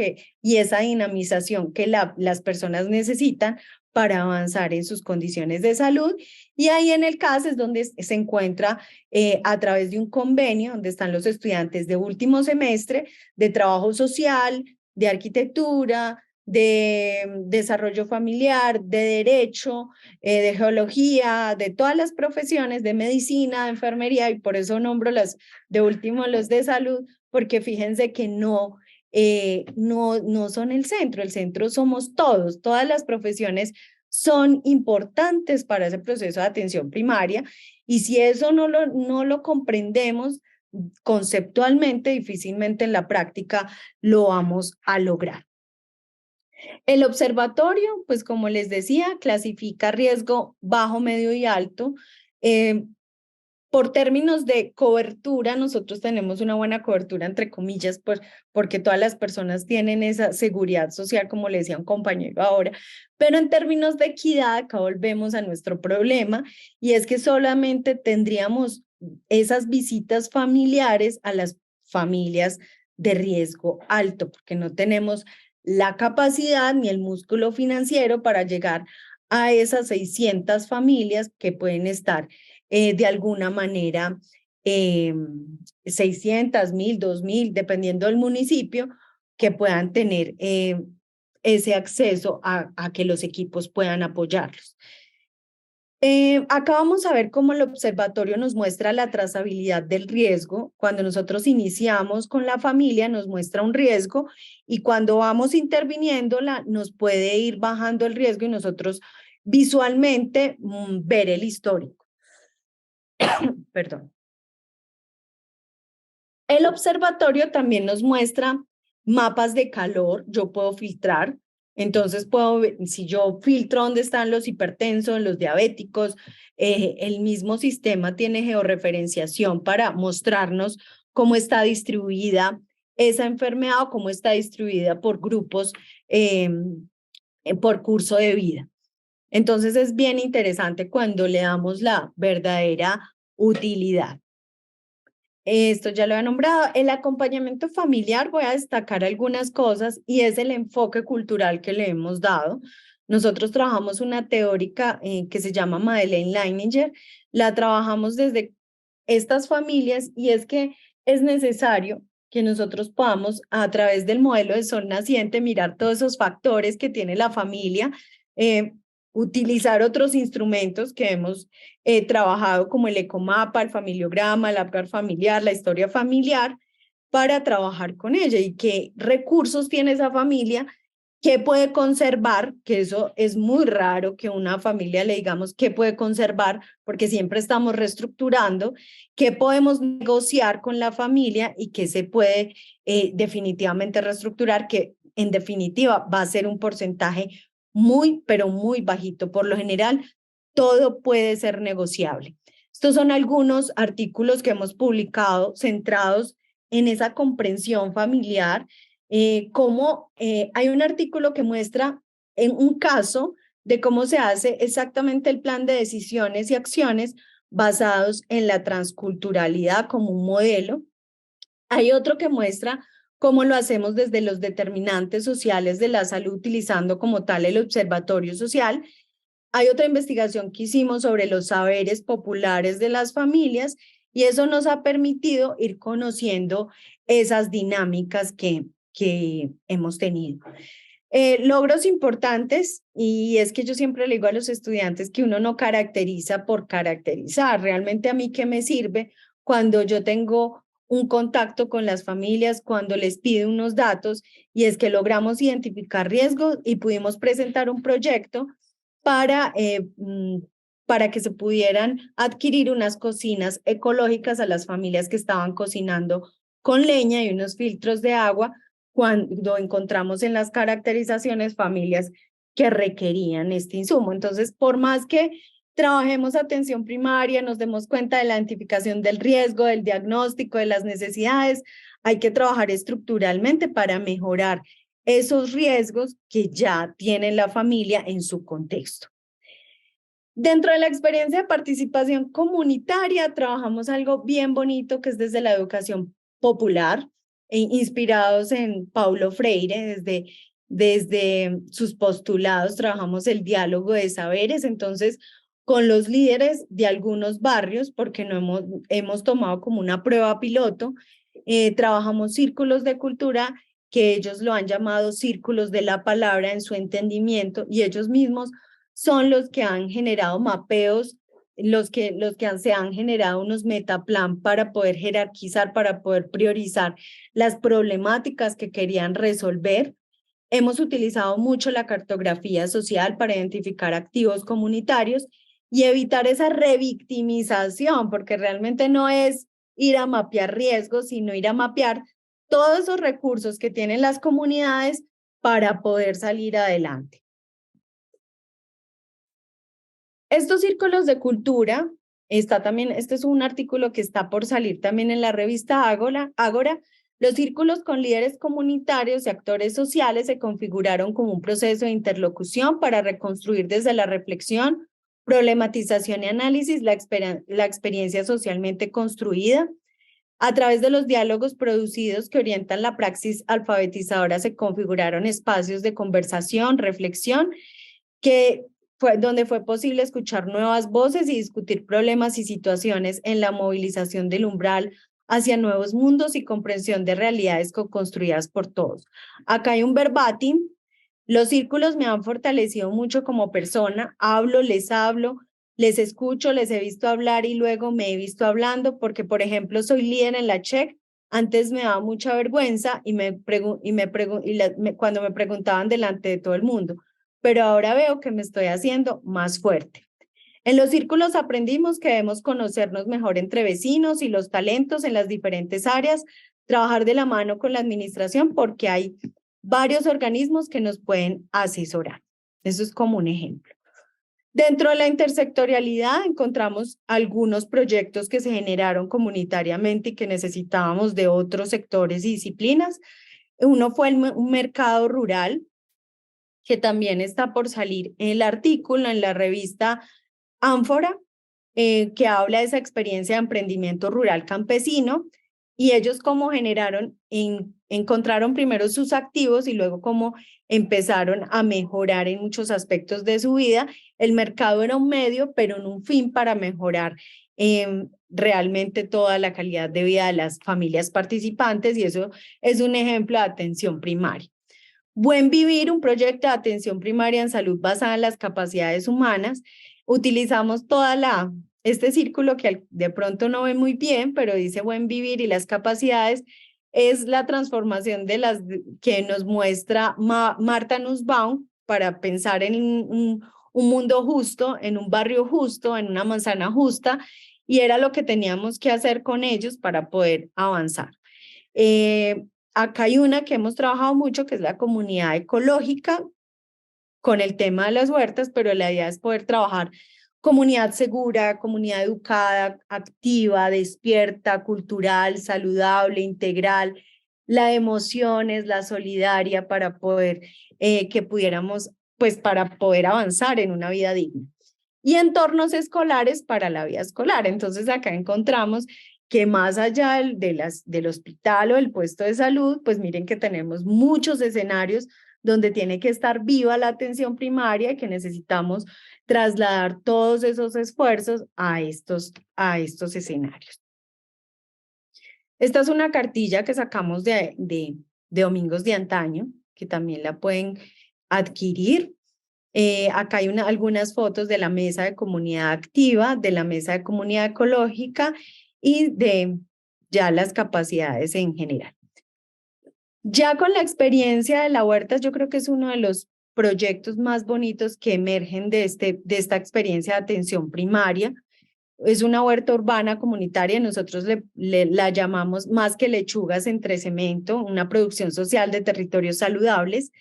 y esa dinamización que las personas necesitan para avanzar en sus condiciones de salud. Y ahí en el CAS es donde se encuentra a través de un convenio donde están los estudiantes de último semestre de trabajo social, de arquitectura, de desarrollo familiar, de derecho, de geología, de todas las profesiones, de medicina, de enfermería, y por eso nombro los de salud, porque fíjense que no son el centro somos todas las profesiones son importantes para ese proceso de atención primaria, y si eso no lo comprendemos conceptualmente, difícilmente en la práctica lo vamos a lograr. El observatorio, pues como les decía, clasifica riesgo bajo, medio y alto. Por términos de cobertura, nosotros tenemos una buena cobertura, entre comillas, porque todas las personas tienen esa seguridad social, como le decía un compañero ahora, pero en términos de equidad, acá volvemos a nuestro problema, y es que solamente tendríamos esas visitas familiares a las familias de riesgo alto, porque no tenemos la capacidad ni el músculo financiero para llegar a esas 600 familias que pueden estar de alguna manera 600, 1000, 2000, dependiendo del municipio, que puedan tener ese acceso a que los equipos puedan apoyarlos. Acá vamos a ver cómo el observatorio nos muestra la trazabilidad del riesgo. Cuando nosotros iniciamos con la familia nos muestra un riesgo, y cuando vamos interviniéndola nos puede ir bajando el riesgo y nosotros visualmente ver el histórico. Perdón. El observatorio también nos muestra mapas de calor. Yo puedo filtrar. Entonces puedo ver, si yo filtro dónde están los hipertensos, los diabéticos, el mismo sistema tiene georreferenciación para mostrarnos cómo está distribuida esa enfermedad o cómo está distribuida por grupos, por curso de vida. Entonces es bien interesante cuando le damos la verdadera utilidad. Esto ya lo he nombrado. El acompañamiento familiar, voy a destacar algunas cosas y es el enfoque cultural que le hemos dado. Nosotros trabajamos una teórica que se llama Madeleine Leininger. La trabajamos desde estas familias y es que es necesario que nosotros podamos, a través del modelo de sol naciente, mirar todos esos factores que tiene la familia, utilizar otros instrumentos que hemos trabajado como el ecomapa, el familiograma, el APGAR familiar, la historia familiar, para trabajar con ella y qué recursos tiene esa familia, qué puede conservar, que eso es muy raro que una familia le digamos qué puede conservar, porque siempre estamos reestructurando, qué podemos negociar con la familia y qué se puede definitivamente reestructurar, que en definitiva va a ser un porcentaje muy, pero muy bajito. Por lo general, todo puede ser negociable. Estos son algunos artículos que hemos publicado centrados en esa comprensión familiar. Hay un artículo que muestra en un caso de cómo se hace exactamente el plan de decisiones y acciones basados en la transculturalidad como un modelo. Hay otro que muestra cómo lo hacemos desde los determinantes sociales de la salud, utilizando como tal el observatorio social. Hay otra investigación que hicimos sobre los saberes populares de las familias y eso nos ha permitido ir conociendo esas dinámicas que hemos tenido. Logros importantes, y es que yo siempre le digo a los estudiantes que uno no caracteriza por caracterizar. Realmente a mí qué me sirve cuando yo tengo un contacto con las familias, cuando les pido unos datos, y es que logramos identificar riesgos y pudimos presentar un proyecto para que se pudieran adquirir unas cocinas ecológicas a las familias que estaban cocinando con leña y unos filtros de agua, cuando encontramos en las caracterizaciones familias que requerían este insumo. Entonces, por más que trabajemos atención primaria, nos demos cuenta de la identificación del riesgo, del diagnóstico, de las necesidades, hay que trabajar estructuralmente para mejorar esos riesgos que ya tiene la familia en su contexto. Dentro de la experiencia de participación comunitaria, trabajamos algo bien bonito que es desde la educación popular, inspirados en Paulo Freire. Desde sus postulados trabajamos el diálogo de saberes. Entonces, con los líderes de algunos barrios, porque hemos tomado como una prueba piloto, trabajamos círculos de cultura que ellos lo han llamado círculos de la palabra en su entendimiento, y ellos mismos son los que han generado mapeos, se han generado unos metaplan para poder jerarquizar, para poder priorizar las problemáticas que querían resolver. Hemos utilizado mucho la cartografía social para identificar activos comunitarios y evitar esa revictimización, porque realmente no es ir a mapear riesgos, sino ir a mapear todos esos recursos que tienen las comunidades para poder salir adelante. Estos círculos de cultura, este es un artículo que está por salir también en la revista Ágora. Los círculos con líderes comunitarios y actores sociales se configuraron como un proceso de interlocución para reconstruir desde la reflexión, problematización y análisis la experiencia socialmente construida. A través de los diálogos producidos que orientan la praxis alfabetizadora se configuraron espacios de conversación, reflexión, donde fue posible escuchar nuevas voces y discutir problemas y situaciones en la movilización del umbral hacia nuevos mundos y comprensión de realidades co-construidas por todos. Acá hay un verbatim. Los círculos me han fortalecido mucho como persona. Les escucho, les he visto hablar y luego me he visto hablando, porque, por ejemplo, soy líder en la CHEC. Antes me daba mucha vergüenza cuando me preguntaban delante de todo el mundo, pero ahora veo que me estoy haciendo más fuerte. En los círculos aprendimos que debemos conocernos mejor entre vecinos y los talentos en las diferentes áreas, trabajar de la mano con la administración porque hay varios organismos que nos pueden asesorar. Eso es como un ejemplo. Dentro de la intersectorialidad encontramos algunos proyectos que se generaron comunitariamente y que necesitábamos de otros sectores y disciplinas. Uno fue un mercado rural, que también está por salir el artículo en la revista Ánfora, que habla de esa experiencia de emprendimiento rural campesino, y ellos cómo encontraron primero sus activos y luego cómo empezaron a mejorar en muchos aspectos de su vida. El mercado era un medio, pero no un fin para mejorar realmente toda la calidad de vida de las familias participantes, y eso es un ejemplo de atención primaria. Buen Vivir, un proyecto de atención primaria en salud basada en las capacidades humanas. Utilizamos este círculo que de pronto no ve muy bien, pero dice Buen Vivir y las capacidades, es la transformación que nos muestra Martha Nussbaum para pensar en un mundo justo, en un barrio justo, en una manzana justa, y era lo que teníamos que hacer con ellos para poder avanzar. Acá hay una que hemos trabajado mucho, que es la comunidad ecológica, con el tema de las huertas, pero la idea es poder trabajar comunidad segura, comunidad educada, activa, despierta, cultural, saludable, integral, la de emociones, la solidaria, para poder que pudiéramos, pues para poder avanzar en una vida digna. Y entornos escolares para la vida escolar. Entonces acá encontramos que más allá del hospital o del puesto de salud, pues miren que tenemos muchos escenarios donde tiene que estar viva la atención primaria y que necesitamos trasladar todos esos esfuerzos a estos escenarios. Esta es una cartilla que sacamos de Domingos de Antaño, que también la pueden adquirir. Acá hay algunas fotos de la mesa de comunidad activa, de la mesa de comunidad ecológica y de ya las capacidades en general. Ya con la experiencia de la huerta, yo creo que es uno de los proyectos más bonitos que emergen de esta experiencia de atención primaria. Es una huerta urbana comunitaria, nosotros la llamamos Más que lechugas entre cemento, una producción social de territorios saludables.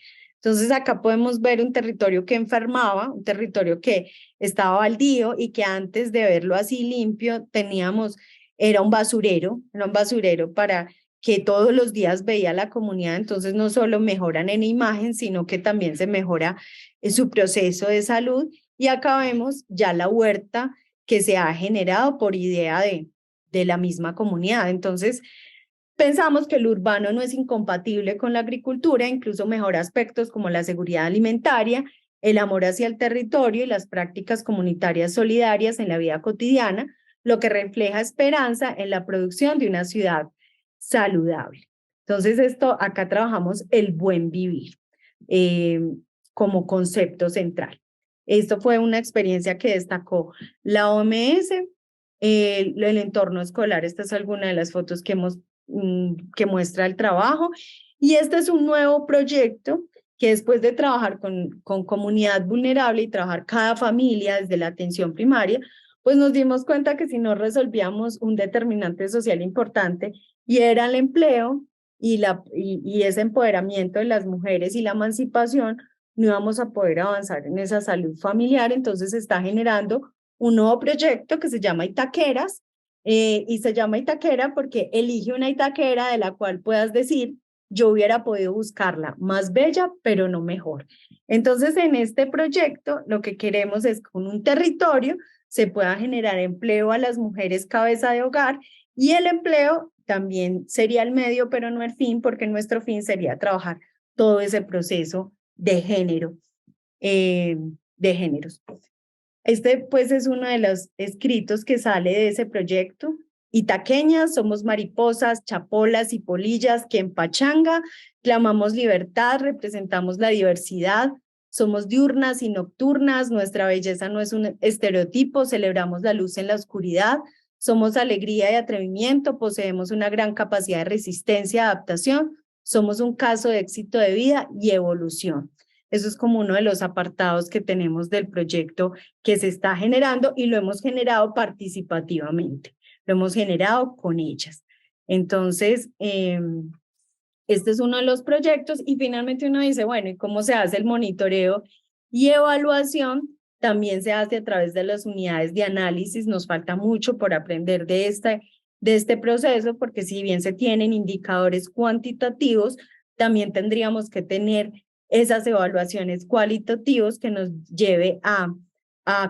Entonces acá podemos ver un territorio que enfermaba, un territorio que estaba baldío y que antes de verlo así limpio era un basurero para que todos los días veía la comunidad. Entonces no solo mejoran en imagen, sino que también se mejora en su proceso de salud. Y acá vemos ya la huerta que se ha generado por idea de la misma comunidad. Entonces, pensamos que lo urbano no es incompatible con la agricultura, incluso mejora aspectos como la seguridad alimentaria, el amor hacia el territorio y las prácticas comunitarias solidarias en la vida cotidiana, lo que refleja esperanza en la producción de una ciudad saludable. Entonces, acá trabajamos el buen vivir como concepto central. Esto fue una experiencia que destacó la OMS, el entorno escolar. Esta es alguna de las fotos que muestra el trabajo. Y este es un nuevo proyecto que después de trabajar con comunidad vulnerable y trabajar cada familia desde la atención primaria, pues nos dimos cuenta que si no resolvíamos un determinante social importante, y era el empleo y ese empoderamiento de las mujeres y la emancipación, no íbamos a poder avanzar en esa salud familiar. Entonces se está generando un nuevo proyecto que se llama Itaqueras, y se llama Itaquera porque elige una Itaquera de la cual puedas decir, yo hubiera podido buscarla más bella, pero no mejor. Entonces, en este proyecto, lo que queremos es que con un territorio se pueda generar empleo a las mujeres cabeza de hogar, y el empleo también sería el medio, pero no el fin, porque nuestro fin sería trabajar todo ese proceso de género, de géneros. Pues es uno de los escritos que sale de ese proyecto. Itaqueñas, somos mariposas, chapolas y polillas que en pachanga clamamos libertad, representamos la diversidad, somos diurnas y nocturnas, nuestra belleza no es un estereotipo, celebramos la luz en la oscuridad, somos alegría y atrevimiento, poseemos una gran capacidad de resistencia y adaptación, somos un caso de éxito de vida y evolución. Eso es como uno de los apartados que tenemos del proyecto que se está generando, y lo hemos generado participativamente, lo hemos generado con ellas. Entonces, este es uno de los proyectos, y finalmente uno dice, bueno, ¿y cómo se hace el monitoreo y evaluación también se hace a través de las unidades de análisis. Nos falta mucho por aprender de este proceso, porque si bien se tienen indicadores cuantitativos, también tendríamos que tener esas evaluaciones cualitativas que nos lleve a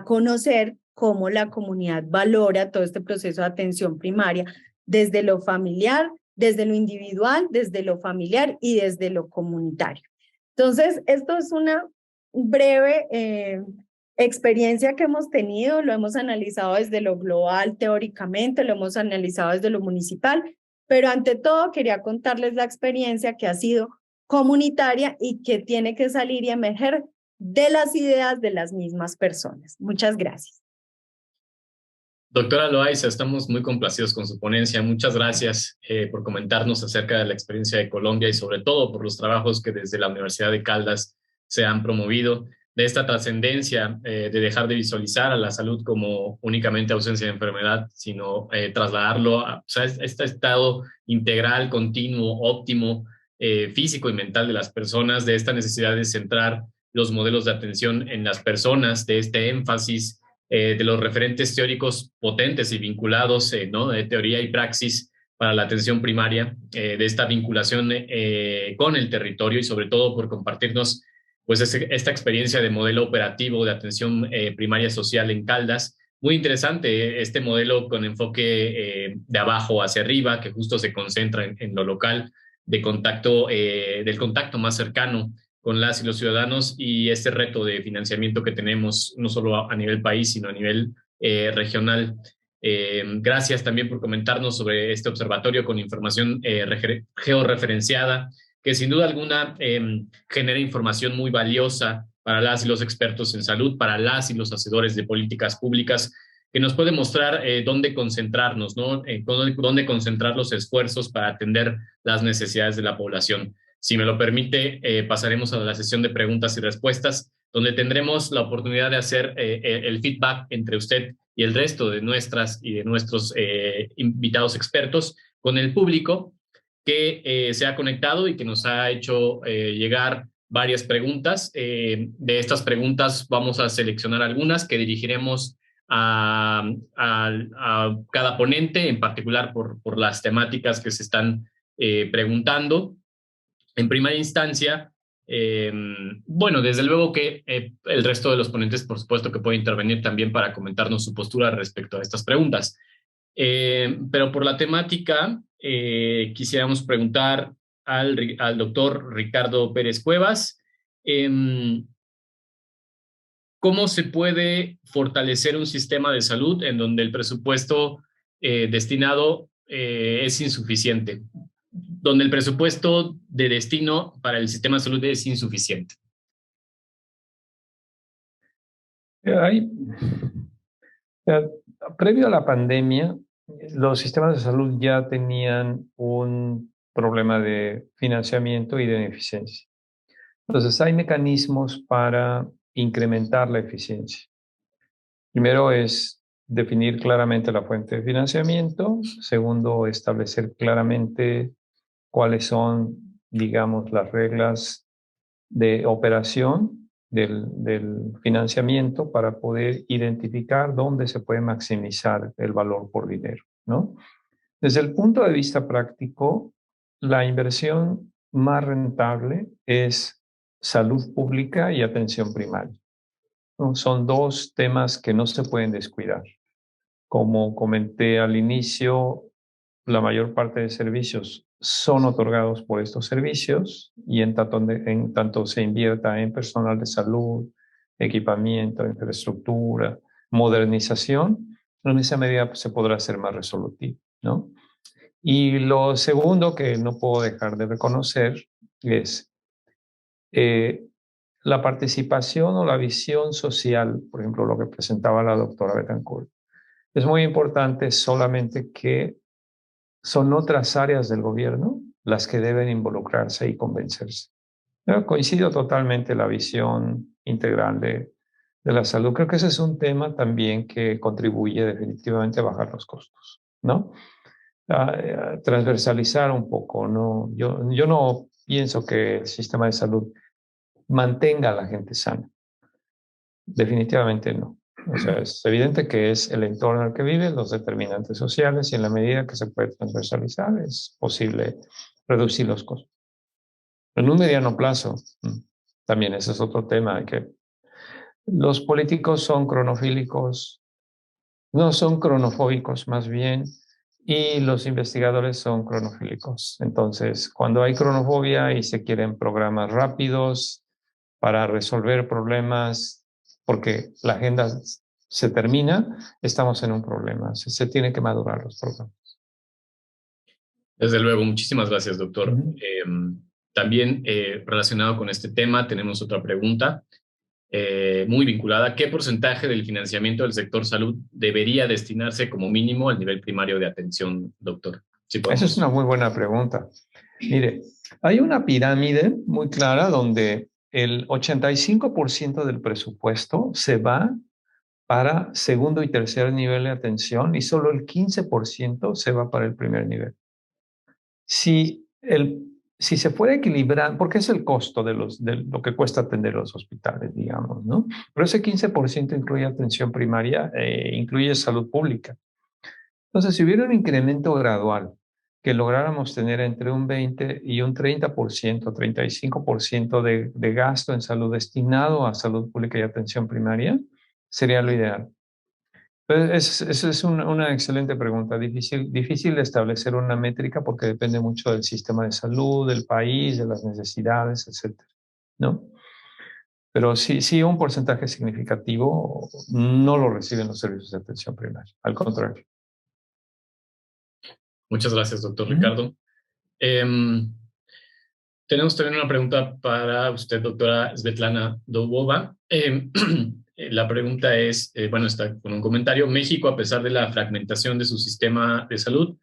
conocer cómo la comunidad valora todo este proceso de atención primaria desde lo familiar, desde lo individual, desde lo familiar y desde lo comunitario. Entonces, esto es una breve experiencia que hemos tenido, lo hemos analizado desde lo global teóricamente, lo hemos analizado desde lo municipal, pero ante todo quería contarles la experiencia que ha sido comunitaria y que tiene que salir y emerger de las ideas de las mismas personas. Muchas gracias. Doctora Loaiza, estamos muy complacidos con su ponencia. Muchas gracias por comentarnos acerca de la experiencia de Colombia y sobre todo por los trabajos que desde la Universidad de Caldas se han promovido, de esta trascendencia de dejar de visualizar a la salud como únicamente ausencia de enfermedad, sino trasladarlo a este estado integral, continuo, óptimo, físico y mental de las personas, de esta necesidad de centrar los modelos de atención en las personas, de este énfasis de los referentes teóricos potentes y vinculados, ¿no?, de teoría y praxis para la atención primaria, de esta vinculación con el territorio y sobre todo por compartirnos pues esta experiencia de modelo operativo de atención primaria social en Caldas. Muy interesante este modelo con enfoque de abajo hacia arriba, que justo se concentra en lo local, de contacto, del contacto más cercano con las y los ciudadanos, y este reto de financiamiento que tenemos no solo a nivel país, sino a nivel regional. Gracias también por comentarnos sobre este observatorio con información georreferenciada, que sin duda alguna genera información muy valiosa para las y los expertos en salud, para las y los hacedores de políticas públicas, que nos puede mostrar dónde concentrarnos, ¿no? Dónde concentrar los esfuerzos para atender las necesidades de la población. Si me lo permite, pasaremos a la sesión de preguntas y respuestas, donde tendremos la oportunidad de hacer el feedback entre usted y el resto de nuestras y de nuestros invitados expertos con el público que se ha conectado y que nos ha hecho llegar varias preguntas. De estas preguntas vamos a seleccionar algunas que dirigiremos a cada ponente, en particular por las temáticas que se están preguntando. En primera instancia, bueno, desde luego que el resto de los ponentes, por supuesto, que puede intervenir también para comentarnos su postura respecto a estas preguntas. Pero por la temática, quisiéramos preguntar al doctor Ricardo Pérez Cuevas, ¿cómo se puede fortalecer un sistema de salud en donde el presupuesto destinado es insuficiente? Donde el presupuesto de destino para el sistema de salud es insuficiente. Previo a la pandemia, los sistemas de salud ya tenían un problema de financiamiento y de ineficiencia. Entonces, hay mecanismos para incrementar la eficiencia. Primero es definir claramente la fuente de financiamiento. Segundo, establecer claramente cuáles son, digamos, las reglas de operación del financiamiento para poder identificar dónde se puede maximizar el valor por dinero, ¿no? Desde el punto de vista práctico, la inversión más rentable es salud pública y atención primaria, ¿no? Son dos temas que no se pueden descuidar. Como comenté al inicio, la mayor parte de servicios son otorgados por estos servicios y en tanto se invierta en personal de salud, equipamiento, infraestructura, modernización, en esa medida se podrá ser más resolutivo, ¿no? Y lo segundo que no puedo dejar de reconocer es la participación o la visión social, por ejemplo, lo que presentaba la doctora Betancourt. Es muy importante, solamente que son otras áreas del gobierno las que deben involucrarse y convencerse. Yo coincido totalmente en la visión integral de la salud. Creo que ese es un tema también que contribuye definitivamente a bajar los costos, ¿no? A transversalizar un poco, ¿no? Yo no pienso que el sistema de salud mantenga a la gente sana. Definitivamente no. O sea, es evidente que es el entorno en el que vive, los determinantes sociales, y en la medida que se puede transversalizar, es posible reducir los costos. En un mediano plazo, también ese es otro tema, que los políticos son cronofílicos, no son cronofóbicos más bien, y los investigadores son cronofílicos. Entonces, cuando hay cronofobia y se quieren programas rápidos para resolver problemas, porque la agenda se termina, estamos en un problema. Se tienen que madurar los programas. Desde luego, muchísimas gracias, doctor. También relacionado con este tema, tenemos otra pregunta muy vinculada. ¿Qué porcentaje del financiamiento del sector salud debería destinarse como mínimo al nivel primario de atención, doctor? Si Esa es una muy buena pregunta. Mire, hay una pirámide muy clara donde el 85% del presupuesto se va para segundo y tercer nivel de atención y solo el 15% se va para el primer nivel. Si se fuera equilibrar, porque es el costo de lo que cuesta atender los hospitales, digamos, ¿no? Pero ese 15% incluye atención primaria, incluye salud pública. Entonces, si hubiera un incremento gradual que lográramos tener entre un 20 y un 30%, 35% de gasto en salud destinado a salud pública y atención primaria, sería lo ideal. Esa es una excelente pregunta. Difícil de establecer una métrica porque depende mucho del sistema de salud, del país, de las necesidades, etcétera, ¿no? Pero sí, un porcentaje significativo no lo reciben los servicios de atención primaria. Al contrario. Muchas gracias, doctor Ricardo. Tenemos también una pregunta para usted, doctora Svetlana Dubova. La pregunta es, bueno, está con un comentario. México, a pesar de la fragmentación de su sistema de salud,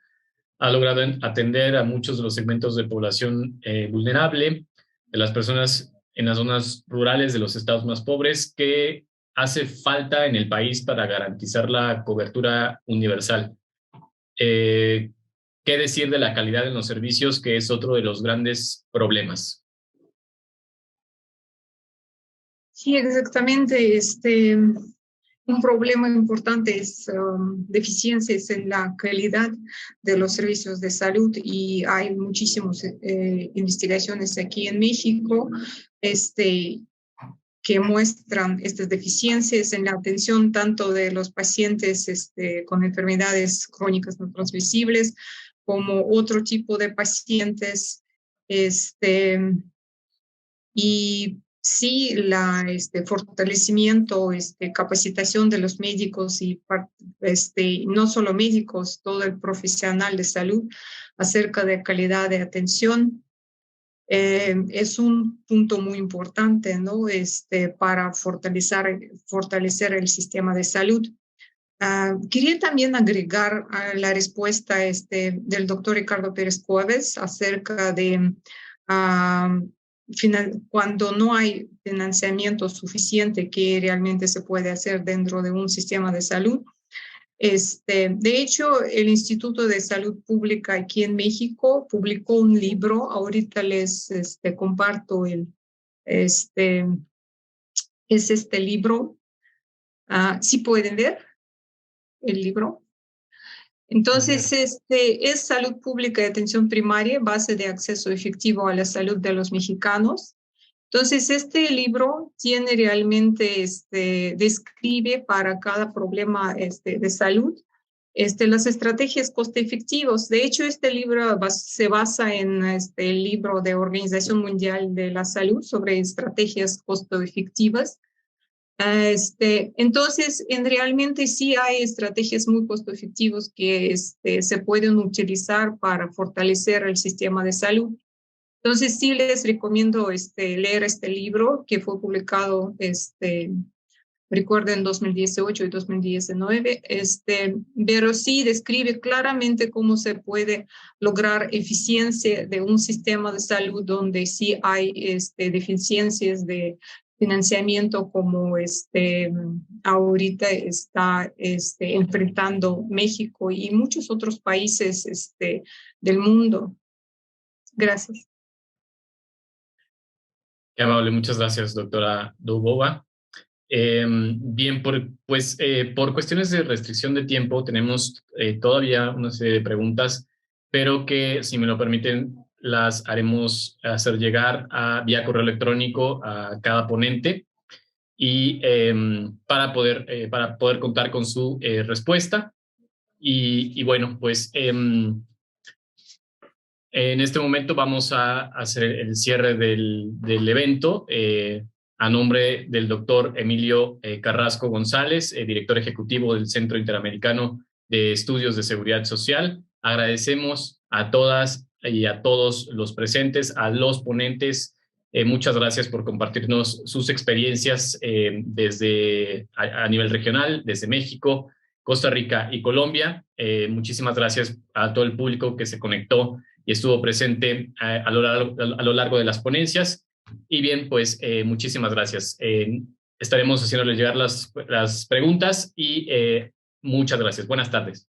ha logrado atender a muchos de los segmentos de población vulnerable, de las personas en las zonas rurales de los estados más pobres. ¿Qué hace falta en el país para garantizar la cobertura universal? ¿Qué decir de la calidad en los servicios, que es otro de los grandes problemas? Sí, exactamente. Un problema importante es deficiencias en la calidad de los servicios de salud, y hay muchísimas investigaciones aquí en México que muestran estas deficiencias en la atención tanto de los pacientes con enfermedades crónicas no transmisibles como otro tipo de pacientes. Y sí, fortalecimiento, capacitación de los médicos y no solo médicos, todo el profesional de salud acerca de calidad de atención. Es un punto muy importante, ¿no? Para fortalecer el sistema de salud. Quería también agregar a la respuesta del doctor Ricardo Pérez Cuevas acerca de cuando no hay financiamiento suficiente que realmente se puede hacer dentro de un sistema de salud. De hecho, el Instituto de Salud Pública aquí en México publicó un libro. Ahorita les comparto es este libro. ¿Sí pueden ver el libro? Entonces, es Salud Pública y Atención Primaria, base de acceso efectivo a la salud de los mexicanos. Entonces, este libro tiene realmente, describe para cada problema de salud las estrategias costo efectivos. De hecho, este libro se basa en el libro de Organización Mundial de la Salud sobre estrategias costo efectivas. Entonces, realmente sí hay estrategias muy costo efectivas que se pueden utilizar para fortalecer el sistema de salud. Entonces, sí les recomiendo leer este libro que fue publicado, recuerden, en 2018 y 2019, pero sí describe claramente cómo se puede lograr eficiencia de un sistema de salud donde sí hay deficiencias de financiamiento, como ahorita está enfrentando México y muchos otros países del mundo. Gracias. Qué amable, muchas gracias, doctora Dubova. Bien, por cuestiones de restricción de tiempo tenemos todavía una serie de preguntas, pero que, si me lo permiten, las haremos hacer llegar vía correo electrónico a cada ponente y para poder contar con su respuesta. Y bueno, pues en este momento vamos a hacer el cierre del evento. A nombre del doctor Emilio Carrasco González, director ejecutivo del Centro Interamericano de Estudios de Seguridad Social, agradecemos a todas y a todos los presentes, a los ponentes. Muchas gracias por compartirnos sus experiencias desde a nivel regional, desde México, Costa Rica y Colombia. Muchísimas gracias a todo el público que se conectó y estuvo presente a lo largo de las ponencias. Y bien, pues muchísimas gracias. Estaremos haciéndoles llegar las preguntas y muchas gracias. Buenas tardes.